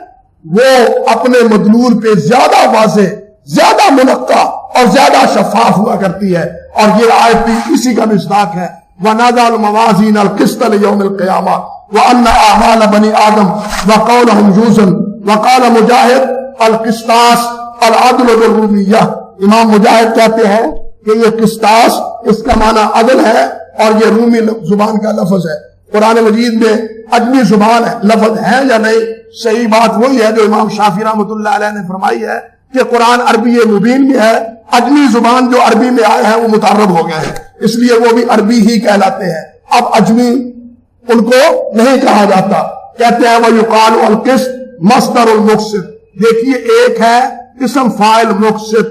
وہ اپنے مدلول پہ زیادہ واضح، زیادہ منقع اور زیادہ شفاف ہوا کرتی ہے. اور یہ آیت بھی اسی کا مصداق ہے. وَنَزَعُ الْمَوَازِينَ الْقِسْطَ لِيَوْمِ الْقِيَامَةِ وَأَنَّ أَعْمَالَ بَنِي آدَمَ وَقَوْلَهُمْ جُوزٌ. وَقَالَ مجاہد القسطاس العدل بالرومیہ. امام مجاہد کہتے ہیں کہ یہ قسطاس اس کا معنی عدل ہے اور یہ رومی زبان کا لفظ ہے. قرآن مجید میں عجمی زبان ہے، لفظ ہے یا نہیں؟ صحیح بات وہی ہے جو امام شافعی رحمۃ اللہ علیہ نے فرمائی ہے کہ قرآن عربی مبین میں ہے، عجمی زبان جو عربی میں آئے ہیں وہ متعرب ہو گئے ہیں، اس لیے وہ بھی عربی ہی کہلاتے ہیں. اب عجمی ان کو نہیں کہا جاتا، کہتے ہیں وَيُقَالُ الْقِسْطُ مَصْدَرُ الْمُقْسِطِ. دیکھیے، ایک ہے اسم فاعل مقسط،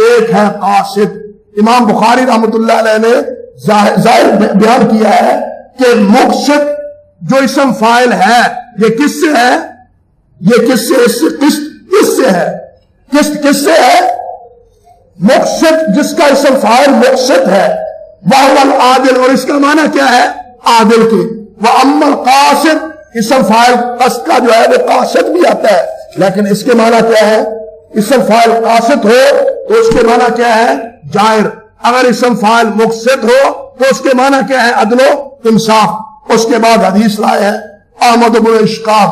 ایک ہے قاسط. امام بخاری رحمۃ اللہ علیہ نے ظاہر بیان کیا ہے کہ مقسط جو اسم فاعل ہے یہ کس سے ہے؟ یہ کس سے؟ اس سے قسط کس سے ہے؟ قسط کس سے ہے؟ مقسط جس کا اسم فاعل مقسط ہے، وَهُوَ الْعَادِلُ، اور اس کا معنی کیا ہے؟ عادل کے. وَأَمَّا الْقَاسِطُ، اسم فاعل قسط کا جو ہے وہ قاسط بھی آتا ہے، لیکن اس کے معنی کیا ہے؟ اسم فاعل قاسط ہو تو اس کے معنی کیا ہے؟ جائر. اگر اسم فاعل مقسط ہو تو اس کے معنی کیا ہے؟ عدل و انصاف. اس کے بعد حدیث لائے ہیں احمد بن اشقاق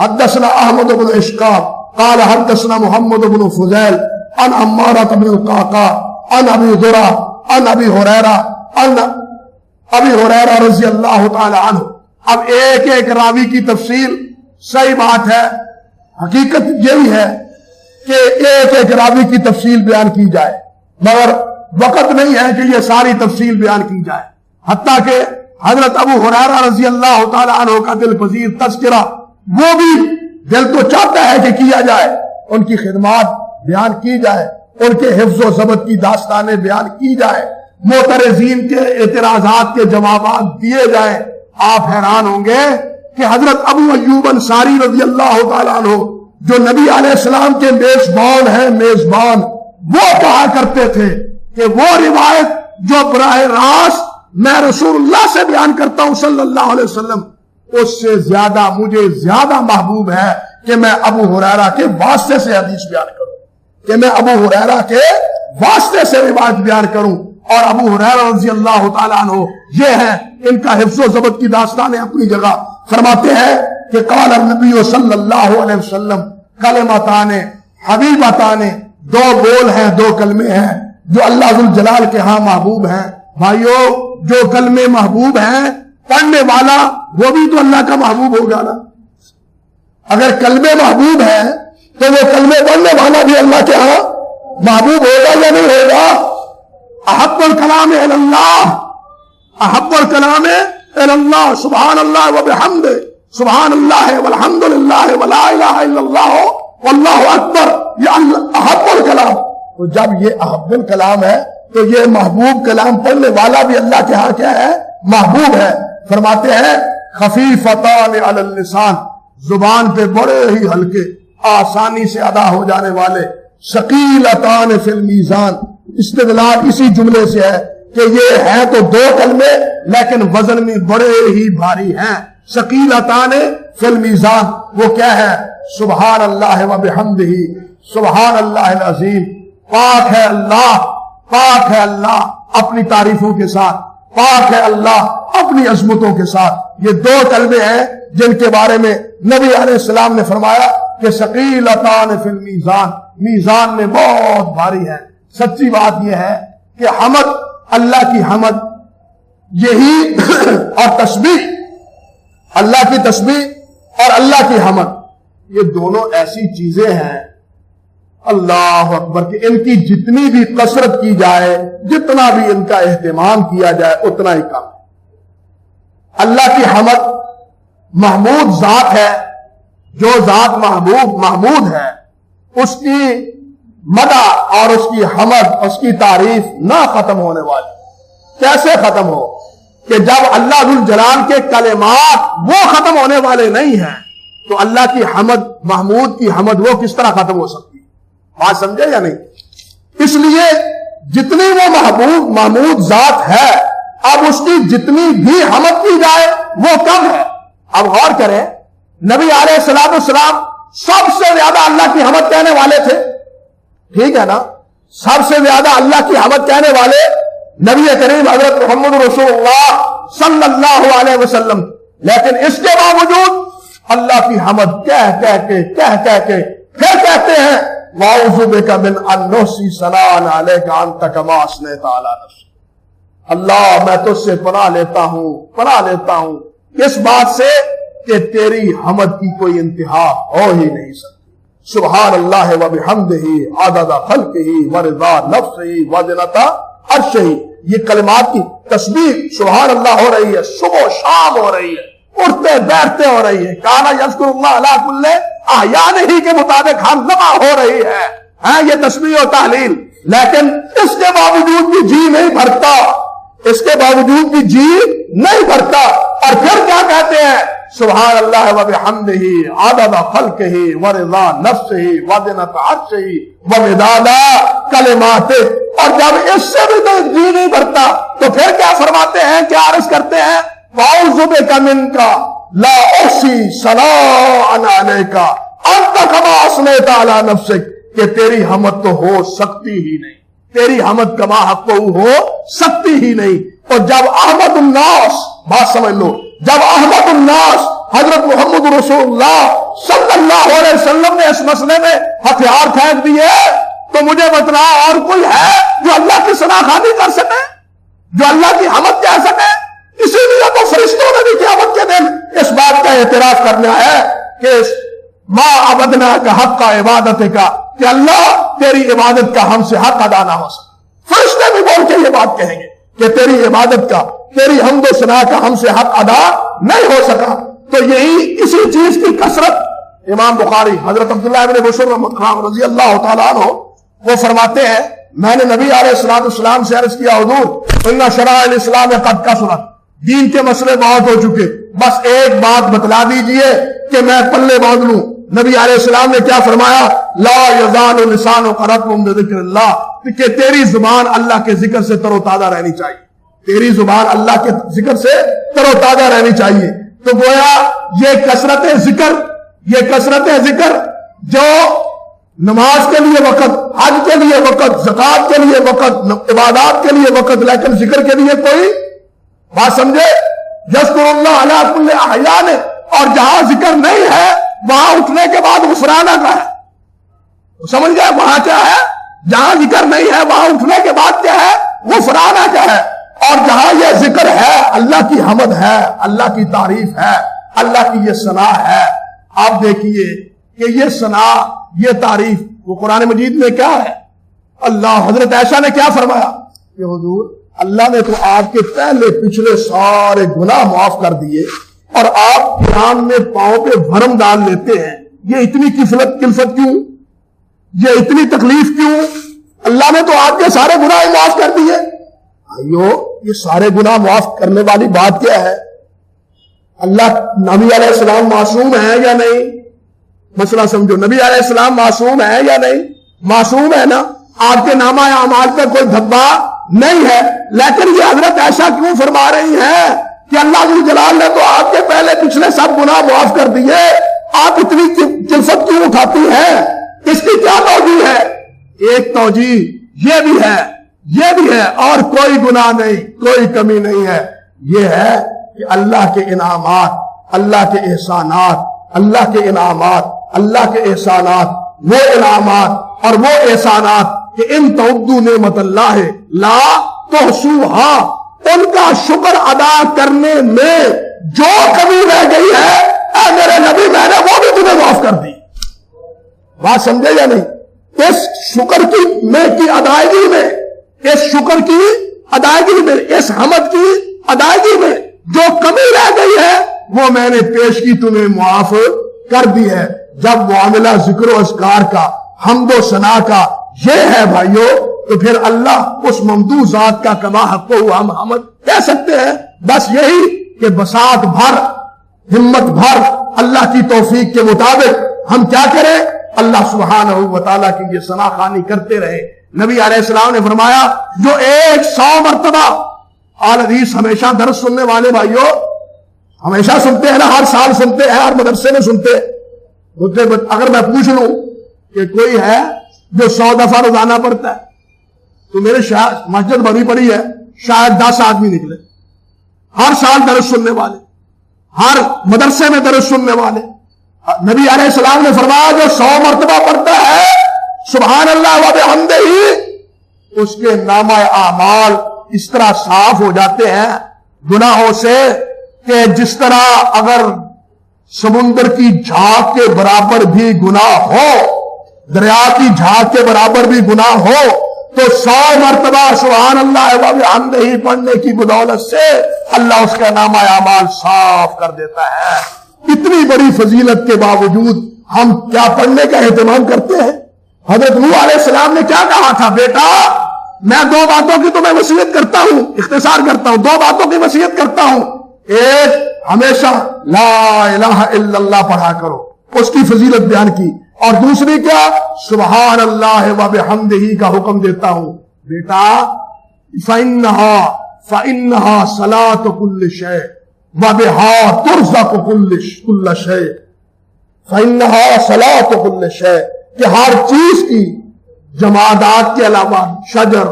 حدثنا احمد بن اشقاق قال حدثنا محمد بن فضیل عن عمارة بن القعقاع عن ابی ذرہ عن ابی ہریرہ رضی اللہ تعالی عنہ. اب ایک ایک راوی کی تفصیل، صحیح بات ہے، حقیقت یہی ہے کہ ایک ایک راوی کی تفصیل بیان کی جائے، مگر وقت نہیں ہے کہ یہ ساری تفصیل بیان کی جائے. حتیٰ کہ حضرت ابو ہریرہ رضی اللہ تعالی عنہ کا دل پذیر تذکرہ وہ بھی دل تو چاہتا ہے کہ کیا جائے، ان کی خدمات بیان کی جائے، ان کے حفظ و ضبط کی داستانیں بیان کی جائے، معترضین کے اعتراضات کے جوابات دیے جائیں. آپ حیران ہوں گے کہ حضرت ابو ایوب انصاری رضی اللہ تعالی عنہ جو نبی علیہ السلام کے میزبان ہیں، میزبان، وہ کہا کرتے تھے کہ وہ روایت جو براہ راست میں رسول اللہ سے بیان کرتا ہوں صلی اللہ علیہ وسلم، اس سے زیادہ مجھے زیادہ محبوب ہے کہ میں ابو ہریرہ کے واسطے سے حدیث بیان کروں، کہ میں ابو ہریرہ کے واسطے سے روایت بیان کروں. اور ابو ہریرہ رضی اللہ تعالیٰ عنہ یہ ہے، ان کا حفظ و ضبط کی داستانیں اپنی جگہ. فرماتے ہیں کہ قال النبی صلی اللہ علیہ وسلم کلمتان حبیبتان، دو بول ہیں، دو کلمے ہیں جو اللہ ذوالجلال کے ہاں محبوب ہیں. بھائیو، جو کلمے محبوب ہیں پڑھنے والا وہ بھی تو اللہ کا محبوب ہوگا نا. اگر کلمے محبوب ہیں تو وہ کلمے پڑھنے والا بھی اللہ کے ہاں محبوب ہوگا یا نہیں ہوگا؟ احب الکلام الی اللہ، احب الکلام الی اللہ، سبحان اللہ وبحمد، سبحان اللہ والحمد للہ ولا الہ الا اللہ واللہ اکبر، یہ احب الکلام. تو جب یہ احب الکلام ہے تو یہ محبوب کلام پڑھنے والا بھی اللہ کے ہاں کیا ہے؟ محبوب ہے. فرماتے ہیں خفیفتان علی اللسان، زبان پہ بڑے ہی ہلکے، آسانی سے ادا ہو جانے والے. ثقیلتان فی المیزان، استدلال اسی جملے سے ہے کہ یہ ہے تو دو کلمے لیکن وزن میں بڑے ہی بھاری ہیں. ثقیلتان فی المیزان، وہ کیا ہے؟ سبحان اللہ وبحمدہ، سبحان اللہ العظیم. پاک ہے اللہ، پاک ہے اللہ اپنی تعریفوں کے ساتھ، پاک ہے اللہ اپنی عظمتوں کے ساتھ. یہ دو کلمے ہیں جن کے بارے میں نبی علیہ السلام نے فرمایا کہ ثقیلتان فی المیزان، میزان میں بہت بھاری ہے. سچی بات یہ ہے کہ حمد اللہ کی حمد یہی اور تسبیح، اللہ کی تسبیح اور اللہ کی حمد، یہ دونوں ایسی چیزیں ہیں اللہ اکبر کہ ان کی جتنی بھی کثرت کی جائے، جتنا بھی ان کا اہتمام کیا جائے اتنا ہی کم ہے۔ اللہ کی حمد محمود ذات ہے، جو ذات محمود ہے اس کی مدح اور اس کی حمد، اس کی تعریف نہ ختم ہونے والی۔ کیسے ختم ہو کہ جب اللہ ذو الجلال کے کلمات وہ ختم ہونے والے نہیں ہیں تو اللہ کی حمد، محمود کی حمد وہ کس طرح ختم ہو سکتی؟ بات سمجھے یا نہیں؟ اس لیے جتنی وہ محمود ذات ہے، اب اس کی جتنی بھی حمد کی جائے وہ کم ہے۔ اب غور کریں، نبی علیہ السلام سب سے زیادہ اللہ کی حمد کہنے والے تھے، ٹھیک ہے نا؟ سب سے زیادہ اللہ کی حمد کہنے والے نبی کریم حضرت محمد رسول اللہ صلی اللہ علیہ وسلم، لیکن اس کے باوجود اللہ کی حمد کہہ کے پھر کہتے ہیں وَأَعُوذُ بِكَ مِنْ أَن نُحْصِيَ ثَنَاءً عَلَيْكَ أَنْتَ كَمَا أَثْنَيْتَ عَلَى نَفْسِكَ۔ اللہ میں تجھ سے پناہ لیتا ہوں اس بات سے کہ تیری حمد کی کوئی انتہا ہو ہی نہیں سکتی۔ سبحان اللہ وبحمدہ عدد خلقہ ورضا نفسہ وزنۃ عرشہ، یہ کلمات کی تسبیح سبحان اللہ ہو رہی ہے، صبح و شام ہو رہی ہے، اٹھتے بیٹھتے ہو رہی ہے، کانا یذکر اللہ علی کل احیان ہی کے مطابق ہر لمحہ ہو رہی ہے یہ تسبیح و تحلیل، لیکن اس کے باوجود بھی جی نہیں بھرتا، اس کے باوجود بھی جی نہیں بھرتا، اور پھر کیا کہتے ہیں سبحان اللہ وبحمدہ عدد خلقہ ورضا نفسہ وزنۃ عرشہ ومداد کلماتہ، اور جب اس سے بھی جی نہیں بھرتا تو پھر کیا فرماتے ہیں، کیا عرض کرتے ہیں وَأَعُوذُ بِكَ مِنْكَ لَا أُحْصِي ثَنَاءً عَلَيْكَ أَنْتَ كَمَا أَثْنَيْتَ عَلَى نَفْسِكَ، کہ تیری حمد تو ہو سکتی ہی نہیں، تیری حمد کما حق ہو سکتی ہی نہیں۔ اور جب احمد الناس، بات سمجھ لو، جب احمد الناس حضرت محمد رسول اللہ صلی اللہ علیہ وسلم نے اس مسئلے میں ہتھیار پھینک دیے تو مجھے بتلا اور کوئی ہے جو اللہ کی شناخوانی کر سکے، جو اللہ کی حمد کہہ سکے؟ اسی لیے تو فرشتوں نے بھی قیامت کے دن اس بات کا اعتراف کرنا ہے کہ ما عبدنا کا حق کا عبادت کا، کہ اللہ تیری عبادت کا ہم سے حق ادا نہ ہو سکا۔ فرشتے بھی بول کے یہ بات کہیں گے کہ تیری عبادت کا، تیری حمد و ثنا کا ہم سے حق ادا نہیں ہو سکا۔ تو یہی اسی چیز کی کثرت، امام بخاری حضرت عبداللہ ابن بشر رضی اللہ تعالیٰ عنہ وہ فرماتے ہیں میں نے نبی علیہ السلام سے عرض کیا حضور ان شرائع الاسلام قد کثرت، دین کے مسئلے بہت ہو چکے، بس ایک بات بتلا دیجئے کہ میں پلے باندھ لوں۔ نبی علیہ السلام نے کیا فرمایا؟ لا یزال لسان قرطم بذکر اللہ، کہ تیری زبان اللہ کے ذکر سے تر و تازہ رہنی چاہیے، تیری زبان اللہ کے ذکر سے تر و تازہ رہنی چاہیے۔ تو گویا یہ کثرت ذکر جو نماز کے لیے وقت، حج کے لیے وقت، زکات کے لیے وقت، عبادات کے لیے وقت، لیکن ذکر کے لیے کوئی، بات سمجھے؟ یذکر اللہ علی کل احیان، اور جہاں ذکر نہیں ہے وہاں اٹھنے کے بعد غفرانہ کا ہے، سمجھ گئے؟ وہاں کیا ہے؟ جہاں ذکر نہیں ہے وہاں اٹھنے کے بعد کیا ہے؟ غفرانہ کیا ہے؟ اور جہاں یہ ذکر ہے، اللہ کی حمد ہے، اللہ کی تعریف ہے، اللہ کی یہ ثنا ہے۔ آپ دیکھیے کہ یہ ثنا، یہ تعریف وہ قرآن مجید میں کیا ہے؟ اللہ، حضرت عائشہ نے کیا فرمایا کہ حضور اللہ نے تو آپ کے پہلے پچھلے سارے گناہ معاف کر دیے اور آپ قیام میں پاؤں پہ بھرم ڈال لیتے ہیں، یہ اتنی کلفت کیوں؟ یہ اتنی تکلیف کیوں؟ اللہ نے تو آپ کے سارے گناہ معاف کر دیے۔ آئیو، یہ سارے گناہ معاف کرنے والی بات کیا ہے؟ اللہ، نبی علیہ السلام معصوم ہے یا نہیں؟ مسئلہ سمجھو، نبی علیہ السلام معصوم ہے یا نہیں؟ معصوم ہے نا، آپ کے نامہ اعمال پہ کوئی دھبا نہیں ہے، لیکن یہ حضرت عائشہ کیوں فرما رہی ہیں کہ اللہ ذو الجلال نے تو آپ کے پہلے پچھلے سب گناہ معاف کر دیے، آپ اتنی کلفت کیوں اٹھاتی ہیں؟ اس کی کیا توجیہ ہے؟ ایک توجیہ یہ بھی ہے اور کوئی گناہ نہیں، کوئی کمی نہیں ہے، یہ ہے کہ اللہ کے انعامات، اللہ کے احسانات، اللہ کے انعامات، اللہ کے احسانات، وہ انعامات اور وہ احسانات کہ ان تعدوا نعمت اللہ لا تحصوہا، ان کا شکر ادا کرنے میں جو کمی رہ گئی ہے اے میرے نبی میں نے وہ بھی تمہیں معاف کر دی. بات سمجھے یا نہیں؟ اس شکر کی ادائیگی میں، اس شکر کی ادائیگی میں، اس حمد کی ادائیگی میں جو کمی رہ گئی ہے وہ میں نے پیش کی، تمہیں معاف کر دی ہے. جب معاملہ ذکر و اذکار کا، حمد و ثنا کا یہ ہے بھائیو، تو پھر اللہ اس ممدوح ذات کا کما حق کو ہم حمد کہہ سکتے ہیں. بس یہی کہ بساط بھر، ہمت بھر اللہ کی توفیق کے مطابق ہم کیا کریں، اللہ سبحانہ و تعالیٰ کی یہ ثنا خوانی کرتے رہے. نبی علیہ السلام نے فرمایا جو 100 مرتبہ، آل حدیث ہمیشہ درس سننے والے بھائیو ہمیشہ سنتے ہیں نا، ہر سال سنتے ہیں، ہر مدرسے میں سنتے. اگر میں پوچھ لوں کہ کوئی ہے جو 100 دفعہ روزانہ پڑھتا ہے تو میرے مسجد بھری پڑی ہے، شاید 10 آدمی نکلے. ہر سال درس سننے والے، ہر مدرسے میں درس سننے والے. نبی علیہ السلام نے فرمایا جو 100 مرتبہ پڑھتا ہے سبحان اللہ و بحمدہ، اس کے نامہ اعمال اس طرح صاف ہو جاتے ہیں گناہوں سے کہ جس طرح اگر سمندر کی جھاگ کے برابر بھی گناہ ہو، دریا کی جھاگ کے برابر بھی گناہ ہو، تو 100 مرتبہ سبحان اللہ و بحمدہ پڑھنے کی بدولت سے اللہ اس کا نامہ اعمال صاف کر دیتا ہے. اتنی بڑی فضیلت کے باوجود ہم کیا پڑھنے کا اہتمام کرتے ہیں؟ حضرت نوح علیہ السلام نے کیا کہا تھا؟ بیٹا میں 2 باتوں کی تمہیں وصیت کرتا ہوں، اختصار کرتا ہوں، 2 باتوں کی وصیت کرتا ہوں. ایک، ہمیشہ لا الہ الا اللہ پڑھا کرو، اس کی فضیلت بیان کی. اور دوسری کیا؟ سبحان اللہ و بحمدہ کا حکم دیتا ہوں. بیٹا فَإِنَّهَا صَلَاةُ كُلِّ شَيْءٍ وَبِهَا تُرْزَقُ كُلُّ شَيْءٍ. فَإِنَّهَا صَلَاةُ كُلِّ شَيْءٍ کہ ہر چیز کی، جمادات کے علاوہ شجر،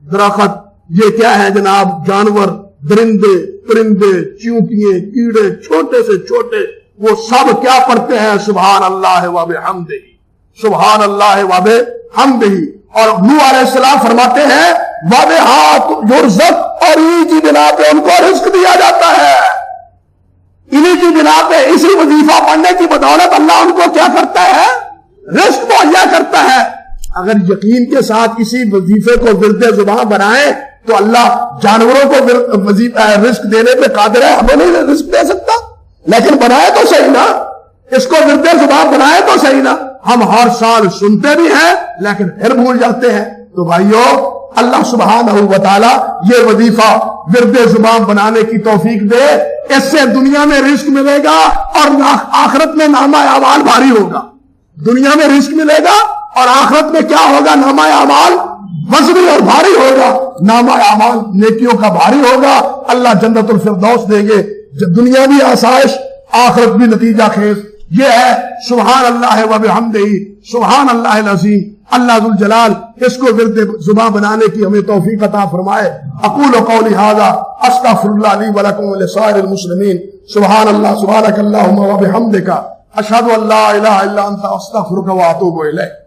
درخت، یہ کیا ہے جناب، جانور، درندے، پرندے، چیونٹیاں، کیڑے، چھوٹے سے چھوٹے، وہ سب کیا پڑھتے ہیں؟ سبحان اللہ و بحمدہ، سبحان اللہ و بحمدہ. اور نوح علیہ السلام فرماتے ہیں وَبِهَا يُرْزَقُ، اور انہی کی بنا پہ ان کو رزق دیا جاتا ہے. انہی کی بنا پہ، اسی وظیفہ پڑھنے کی بدولت اللہ ان کو کیا کرتا ہے؟ رزق مہیا کرتا ہے. اگر یقین کے ساتھ اسی وظیفے کو ورد زبان بنائیں تو اللہ جانوروں کو رزق دینے پہ قادر ہے، ہمیں نہیں رزق دے سکتا. لیکن بنائے تو صحیح نا، اس کو ورد زبان بنائے تو صحیح نا. ہم ہر سال سنتے بھی ہیں لیکن پھر بھول جاتے ہیں. تو بھائیو اللہ سبحانہ و تعالی یہ وظیفہ ورد زبان بنانے کی توفیق دے. اس سے دنیا میں رزق ملے گا اور آخرت میں نامہ اعمال بھاری ہوگا. دنیا میں رزق ملے گا اور آخرت میں کیا ہوگا؟ نامہ اعمال وزنی اور بھاری ہوگا. نامہ اعمال نیکیوں کا بھاری ہوگا. اللہ جنت الفردوس دیں گے. دنیا بھی آسائش، آخرت بھی نتیجہ خیز. یہ ہے سبحان اللہ و بحمدہ، سبحان اللہ العظیم. اللہ ذو الجلال اس کو ورد زبان بنانے کی ہمیں توفیق عطا فرمائے. اقول قولی ھذا استغفر اللہ لی ولکم ولسائر المسلمین. سبحان اللہ، سبحانک اللہم و بحمدک، اشہد ان لا الہ الا انت استغفرک و اتوب الیک.